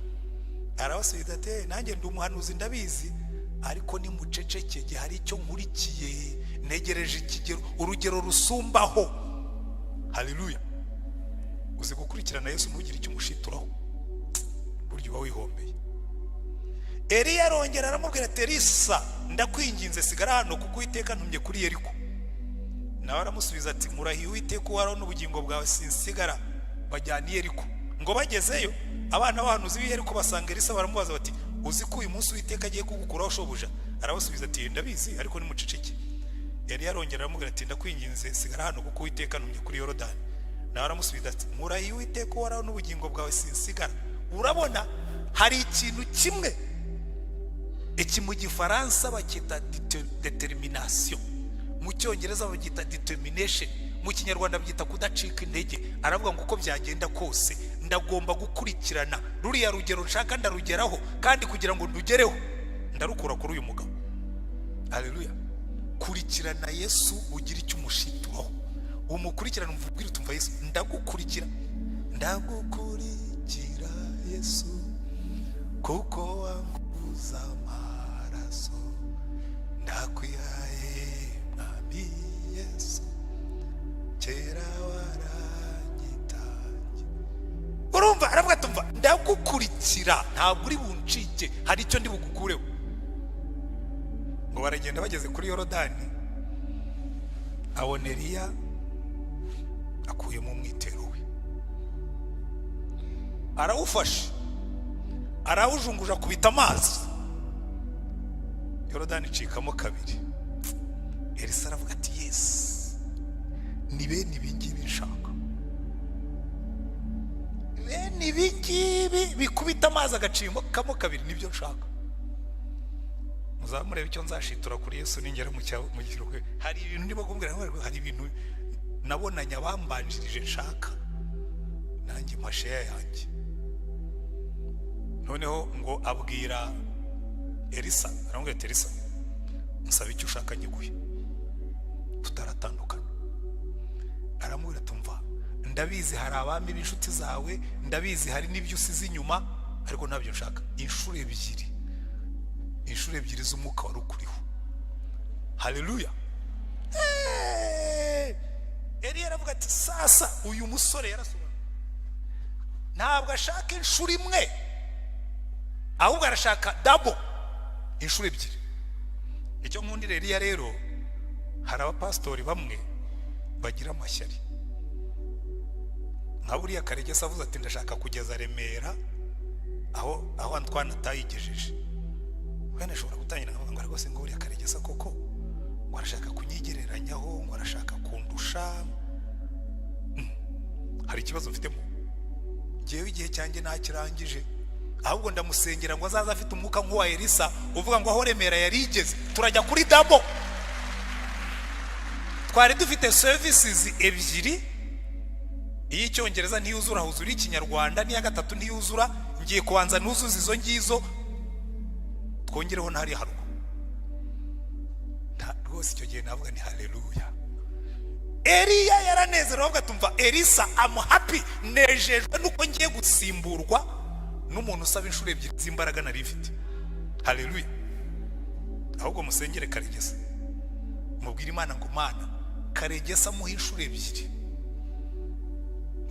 Arabasubiza ati nanjye ndi umuhanuzi ndabizi, ariko ni muceceke, hari icyo nkurikiye, negereje ikigero urugero rusumbaho. Haleluya. Uzi gukurikirana Yesu ntugire icyo umushituraho, buryo uba wihombeye. Eliya arongera aramubwira ati Elisa ndakwinginze sigara hano kuko Uwiteka ntumye kuri Yeriko. Nawe aramusubiza ati nkurahiye Uwiteka uhoraho n'ubugingo bwawe sinsigara. Bajyana i Yeriko. Ngo bagezeyo abana b'abahanuzi b'i Yeriko basanga Elisa, baramubaza bati uzi ko uyu munsi Uwiteka agiye kugukuraho shobuja? Arabasubiza ati ndabizi, ariko ni muceceke. Eliya arongera aramubwira ati ndakwinginze sigara hano kuko Uwiteka ntumye kuri Yorodani. Nawe aramusubiza ati nkurahiye Uwiteka uhoraho n'ubugingo bwawe sinsigara. Urabona hari ikintu kimwe, iki mu Gifaransa bakita determination, mu Cyongereza babyita determination, mu Kinyarwanda byita kudacika intege. Aravuga ngo uko byagenda kose ndagomba gukurikirana ruriya rugero nshaka ndarugeraho, kandi kugira ngo ndugereho ndarukura kuri uyu mugabo. Haleluya. Kurikirana Yesu ugira icyo umushituraho, umukurikirana umubwira utumva Yesu ndagukurikira, ndagukurikira Yesu kuko wanguza amaraso, ndakwihaye mwami Yesu kera waranyitaye. Urumva aravuga tumva ndagukurikira, ntabwo uri buncike, hari icyo ndi bugukureho. Ngo baragenda bageze kuri Yorodani, abone Eliya akuyemo umwitero we, arawufashe arawujunguja kubita amazi, Yorodani icikamo kabiri. Elisa aravuga ati yes, ni bene ibingibi nshaka, bene ibingibi bikubita amazi agacikamo kabiri, nibyo nshaka. Muzamurebe icyo nzashitura kuri Yesu ningera mu kiruhuko. Hari ibintu ndimo kumbwira ngo hari ibintu nabonanye abambanjirije nshaka, nanjye masheya yanjye. Noneho ngo abwira Elisa, aramubwira ati Elisa nsaba icyo ushaka nyiguhe, tutaratandukana. Aramubwira tumva ndabizi hari abami b'inshuti zawe, ndabizi hari n'ibyo usize inyuma, ariko ntabyo nshaka. Inshuro ebyiri z'umwuka wari ukuriho. Haleluya. Eliya aravuga ati sasa uyu musore yarasobanura, ntabwo ashaka inshuro imwe, ahubwo arashaka double, inshuro ebyiri. Icyo nkundira Eliya rero, hari abapastori bamwe bagira amashyari. Nka buriya Karegesa avuze ati ndashaka kugeza Remera aho Antoine atayigejeje. Wenda ashobora gutangira ngo rwose ngo buriya Karegesa koko ngo arashaka kunyigereranyaho, ngo arashaka kundusha. Hari ikibazo mfitemo. Jewe igihe cyanjye ntakirangije, ahubwo ndamusengera ngo azaza afite umwuka nk'uwa Elisa uvuga ngo aho Remera yarigeze turajya kuri double. twari dufite services ebyiri, iy'icyongereza ntiyuzura, huzura ikinyarwanda, n'iya gatatu ntiyuzura. Ngiye kubanza nuzuza izo ngizo, twongereho ntari haruko. Rwose icyo gihe navuga ni haleluya. Eliya yaranezerewe, avuga tumva Elisa I'm happy, nejejwe nuko ngiye gusimburwa n'umuntu usaba inshuro ebyiri z'imbaraga nari mfite. Haleluya. Ahubwo musengere Karegesa, mubwire Imana ngo Mana Karegesa muhe inshuro ebyiri,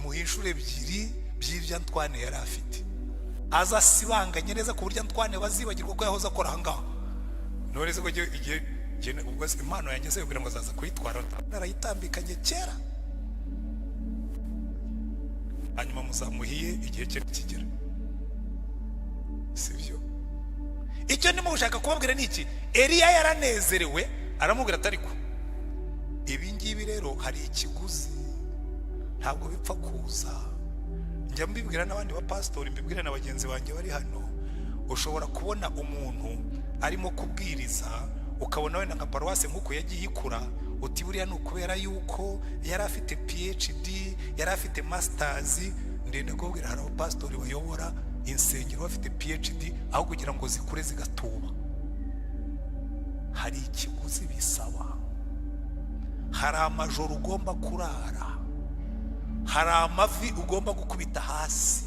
muhe inshuro ebyiri by'ibyo Antoine yari afite, aza sibanganye neza ku buryo Antoine bazibagirwa ko yahoze akora ahangaha. Noreze ko igihe ubwo impano yanjye se kugira ngo azaza kuyitwara narayitambikanye kera, hanyuma muzamuhiye igihe cye kigera, sibyo? Icyo ndimo gushaka kubabwira ni iki, Eliya yaranezerewe, aramubwira ati ariko ibi ngibi rero hari ikiguzi, ntabwo bipfa kuza. Njya mbibwira n'abandi ba pastor, mbibwira na bagenzi banjye bari hano, ushobora kubona umuntu arimo kubwiriza ukabona wenda nka paruwase nk'uko yagiye ikura, uti buriya ni ukubera yuko yari afite PhD, yari afite masters. Ndende kubwira hari abapastori bayobora insengero bafite PhD, aho kugira ngo zikure zigatuba. Hari ikiguzi bisaba, hari amajoro ugomba kurara, hari amavi ugomba gukubita hasi,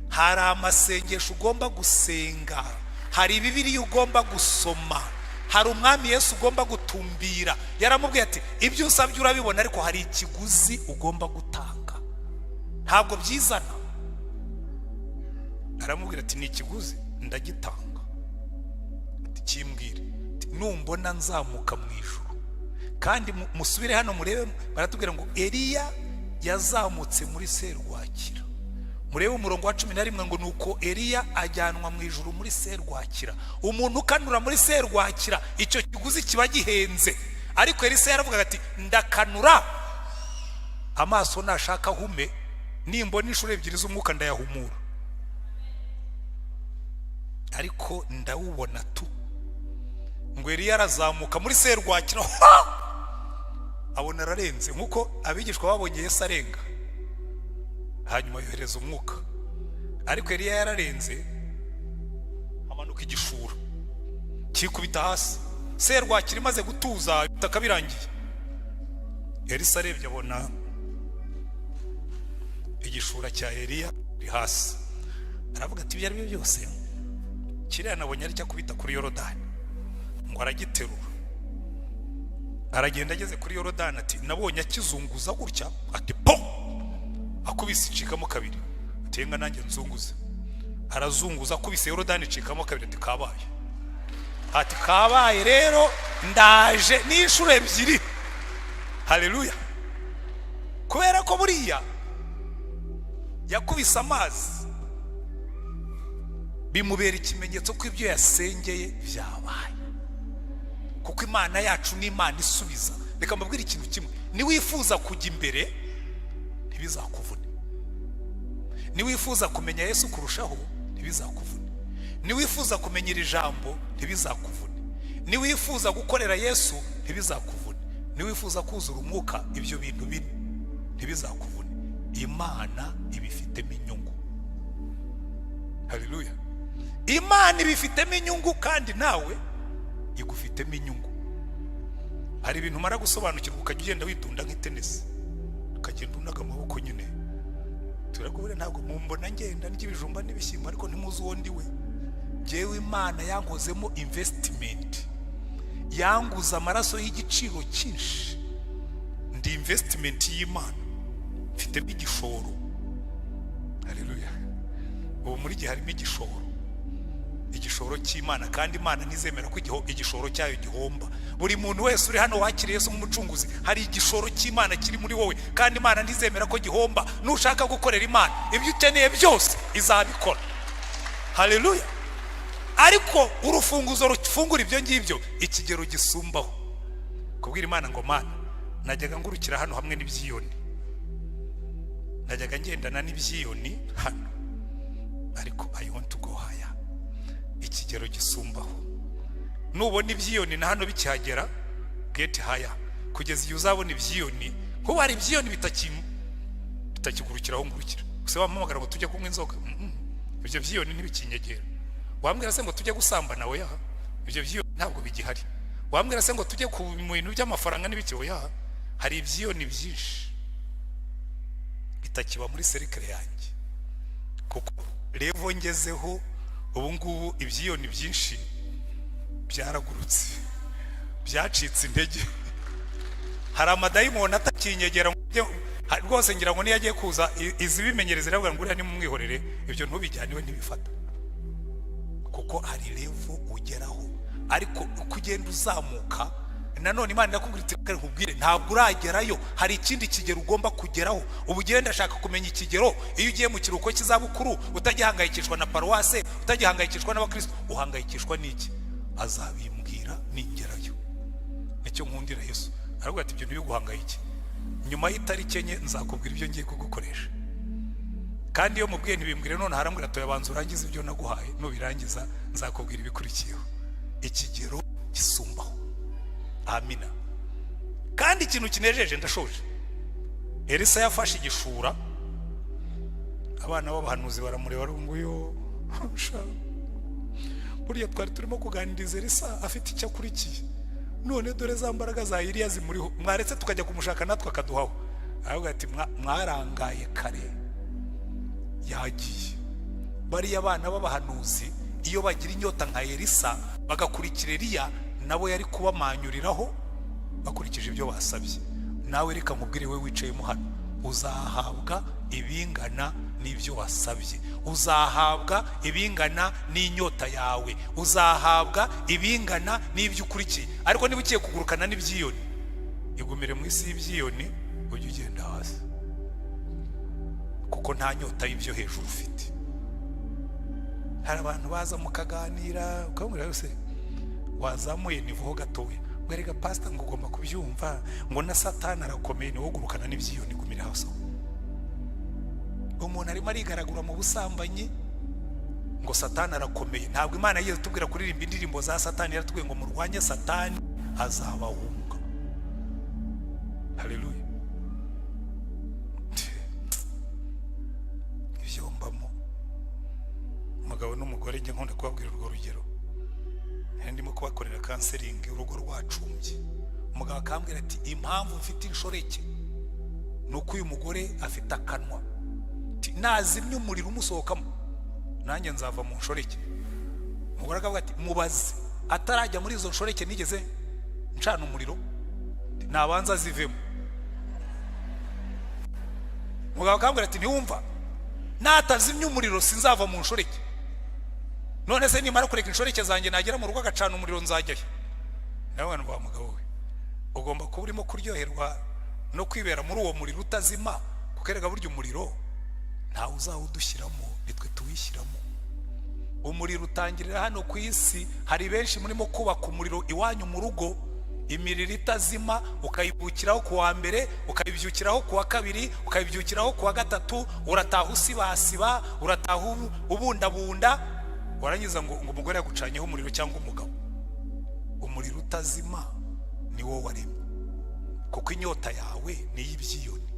hari amasengesho ugomba gusenga, hari Bibiliya ugomba gusoma, hari umwami Yesu ugomba gutumbira. Yaramubwiye ati ibyo usabye urabibona, ariko hari ikiguzi ugomba gutanga, ntabwo byizana. Aramubwira ati ni ikiguzi ndagitanga, ati kimbwire, numbona nzamuka mu ijuru. Kandi musubire hano murebe, baratubwira ngo Eliya yazamutse muri serwakira. Murebe umurongo wa 11 ngo nuko Eliya ajyanwa mu ijuru muri serwakira. Umuntu ukanura muri serwakira icyo kiguzi kiba gihenze, ariko Elisa yaravuga ati ndakanura amaso nashaka hume, nimbona inshuro ebyiri z'umwuka ndayahumura, ariko ndawubona tu. Ngo Eliya arazamuka muri serwakira, abona ararenze nkuko abigishwa babonye Yesu arenga, hanyuma yohereza umwuka. Ariko Eliya yararenze, amanuka igishura kikubita hasi, serwakira imaze gutuza bitaka birangiye. Elisa arebye abona igishura cya Eliya ri hasi, aravuga ati ibyo byose kiriya nabonye ari cyakubita kuri Yorodani. Ngo aragiterura, aragenda ageze kuri Yorodani, ati nabonye akizunguza gutya, ati po, akubise icikamo kabiri, atenga nanjye nzunguza. Arazunguza akubise Yorodani icikamo kabiri, ati kabaye, ati kabaye rero ndaje n'inshuro ebyiri. Haleluya. Kubera ko buriya yakubise amazi, bimubera ikimenyetso ko ibyo yasengeye byabaye, kuko Imana yacu ni Imana isubiza. Reka mbabwire ikintu kimwe, niwifuza kujya imbere ntibizakuvune, niwifuza kumenya Yesu kurushaho ntibizakuvune, niwifuza kumenya iri jambo ntibizakuvune, niwifuza gukorera Yesu ntibizakuvune, niwifuza kuzura umwuka, ibyo bintu bine ntibizakuvune. Imana ibifitemo inyungu. Haleluya. Imana ibifitemo inyungu, kandi nawe igufitemo inyungu. Hari ibintu mara gusobanukirwa ukajya ugenda witunda nk'itenesi, ukagenda unaga amaboko nyine. Turakubure ntabwo mumbona ngenda n'ibijumba n'ibishyimbo, ariko ntimuzi uwo ndi we. Jewe Imana yankozemo investment, yanguza amaraso y'igiciro cyinshi. Ndi investment y'Imana, mfitemo igishoro. Haleluya. Ubu muri gihe harimo igishoro cy'Imana, kandi Imana ntizemera ko igishoro cyayo gihomba. Buri muntu wese uri hano wakiriye Yesu nk'umucunguzi, hari igishoro cy'Imana kiri muri wowe, kandi Imana ntizemera ko gihomba. Nushaka gukorera Imana, ibyo ukeneye byose izabikora. Haleluya. Ariko urufunguzo rufungura ibyo ngibyo, ikigero gisumbaho. Kubwira Imana ngo Mana, najyaga ngurukira hano hamwe n'ibyiyoni, najyaga ngendana n'ibyiyoni hano, ariko I want to go higher. Ikigero gisumbaho. Nubona ibyiyoni na hano bikihagera, get higher. kugeza igihe uzabona ibyiyoni, kuko hari ibyiyoni bitakigurukiraho ngurukira. Gusa wampamagara ngo tujye kunywa inzoga, ibyo byiyoni ntibikinyegera. Wambwira se ngo tujye gusambana, oya, ibyo byiyoni ntabwo bigihari. Wambwira se ngo tujye ku bintu by'amafaranga n'ibiki, oya, hari ibyiyoni byinshi bitakiba muri serikare yanjye, kuko revo ngezeho ubu ngubu ibyiyoni byinshi byaragurutse, byacitse intege. Hari amadayimoni atakinyegera rwose, ngira ngo niyo agiye kuza izi bimenyereza iravuga ngo uriya ni mumwihorere, ibyo ntubijyaniwe ntibifata, kuko hari revo ugeraho. Ariko uko ugenda uzamuka, nanone Imana irakubwira iti nkubwire ntabwo uragerayo, hari ikindi kigero ugomba kugeraho. Ubu ugenda ndashaka kumenya ikigero. Iyo ugiye mu kiruhuko cy'izabukuru utagihangayikishwa na paruwase, utagihangayikishwa n'abakristo, uhangayikishwa n'iki? Azabimbwira ningerayo. Nicyo nkundira Yesu, aravuga ati ibyo ntibiguhangayike, nyuma y'itariki enye nzakubwira ibyo ngiye kugukoresha. Kandi iyo mubwiye ntibimbwire none harambwira atoya banza urangiza ibyo naguhaye, nubirangiza nzakubwira ibikurikiyeho. Ikigero gisumbaho. Amina. Kandi ikintu kinejeje, ndashoje, Elisa yafashe igishura, abana b'abahanuzi baramureba ngo yo buriya twari turimo kuganiriza Elisa afite icyo akurikiye, none dore za mbaraga za Eliya zimuriho, mwaretse tukajya kumushaka natwe akaduhaho. Aravuga ati mwarangaye kare, yagiye. Bariya abana b'abahanuzi iyo bagira inyota nka Elisa bagakurikira Eliya, nabo yari kubamanyuriraho bakurikije ibyo basabye. Nawe reka nkubwire, we wicayemo hano, uzahabwa ibingana n'ibyo wasabye, uzahabwa ibingana n'inyota yawe, uzahabwa ibingana n'ibyo ukurikiye. Ariko niba ugiye kugurukana n'ibyiyoni, igumire mu isi y'ibyiyoni, ujye ugenda hasi, kuko nta nyota y'ibyo hejuru ufite. Hari abantu baza mukaganira, ukabwira yose wazamuye nivuho gatoya, mwereka pastor ngo ugomba kubyumva ngo na Satani arakomeye, ni wogurukana n'ibyiyoni, gumira hasi. Umuntu arimo arigaragura mu busambanyi ngo Satani arakomeye. Ntabwo Imana yigeze tubwira kuririmba indirimbo za Satani, yaratubwiye ngo murwanye Satani azabahunga. Haleluya. Ibyo mbamo, umugabo n'umugore, njye nkunda kubabwira urwo rugero. Ndimo kubakorera counseling, urugo rwacumbye. Umugabo akambwira ati impamvu mfite inshoreke nuko uyu mugore afite akanwa, nazimye umuriro umusohokamo nanjye nzava mu nshoreke. Umugore akavuga ati mubaze, atarajya muri izo nshoreke nigeze ncana umuriro, nabanza zivemo. Umugabo akambwira ati ntiwumva, natazimye umuriro sinzava mu nshoreke. None se nimara kureka inshoreke zanjye nagera mu rugo agacana umuriro nzajyayo? Nawe wa mugabo we, ugomba kuba urimo kuryoherwa no kwibera muri uwo muriro utazima, kukerega burya umuriro ntawe uzawudushyiramo, nitwe tuwishyiramo. Umuriro utangirira hano ku isi. Hari benshi murimo kubaka umuriro iwanyu mu rugo, imiriro itazima, ukayibukiraho ku wa mbere, ukayibyukiraho ku wa kabiri, ukayibyukiraho ku wa gatatu, urataha usibasiba, urataha ubundabunda, warangiza ngo umugore yagucanyeho umuriro cyangwa umugabo. Umuriro utazima ni wowe waremye, kuko inyota yawe ni y'ibyiyoni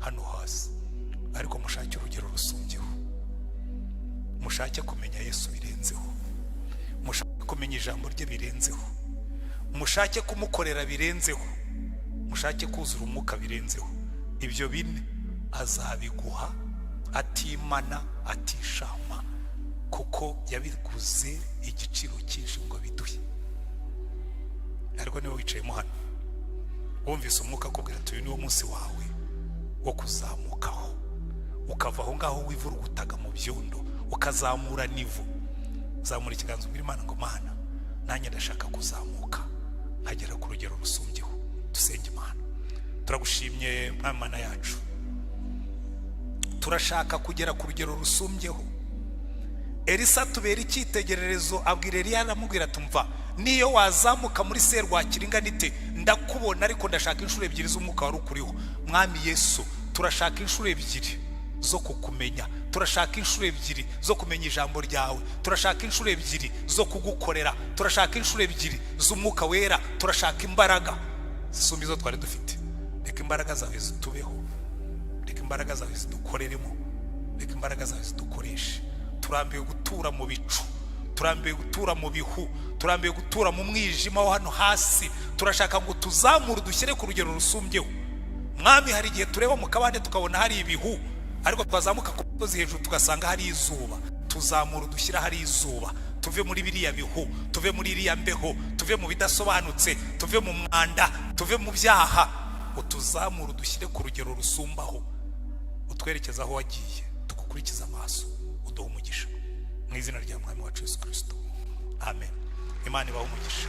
hano hasi. Ariko mushake urugero rusumbyeho, mushake kumenya Yesu birenzeho, mushake kumenya ijambo rye birenzeho, mushake kumukorera birenzeho, mushake kuzura umwuka birenzeho. Ibyo bine azabiguha atimana atishama, kuko yabiguze igiciro cyinshi ngo biduhe. Ariko niwe wicayemo hano wumvise umwuka akubwira ati uyu niwo munsi wawe wo kuzamukaho, ukava aho ngaho wivurugutaga mu byondo, ukazamura nivo. Zamura ikiganza ubwira Imana ngo Mana, nanjye ndashaka kuzamuka nkagera ku rugero rusumbyeho. Dusenge Imana. Turagushimye Mana yacu, turashaka kugera ku rugero rusumbyeho. Elisa tubera icyitegererezo, abwira Eliya aramubwira tumva, niyo wazamuka muri serwakiringanite ndakubona, ariko ndashaka inshuro ebyiri z'umwuka wari ukuriho. Mwami Yesu, turashaka inshuro ebyiri zo kukumenya, turashaka inshuro ebyiri zo kumenya ijambo ryawe, turashaka inshuro ebyiri zo kugukorera, turashaka inshuro ebyiri z'umwuka wera, turashaka imbaraga zisumba izo twari dufite. Reka imbaraga zawe zitubeho, reka imbaraga zawe zidukoreremo, reka imbaraga zawe zidukoreshe. Turambiwe gutura mu bicu, turambiwe gutura mu bihu, turambiwe gutura mu mwijima wo hano hasi. Turashaka ngo tuzamure dushyire ku rugero rusumbyeho. Mwami, hari igihe tureba mu kabande tukabona hari ibihu, ariko twazamuka ku musozi hejuru tugasanga hari izuba. Tuzamure dushyira hari izuba, tuve muri biriya bihu, tuve muri iriya mbeho, tuve mu bidasobanutse, tuve mu mwanda, tuve mu byaha. Utuzamure dushyire ku rugero rusumbaho, utwerekeza aho wagiye, tukukurikiza amaso, uduhe umugisha mu izina rya mwami wacu Yesu Kristo. Amen. Imana ibahe umugisha.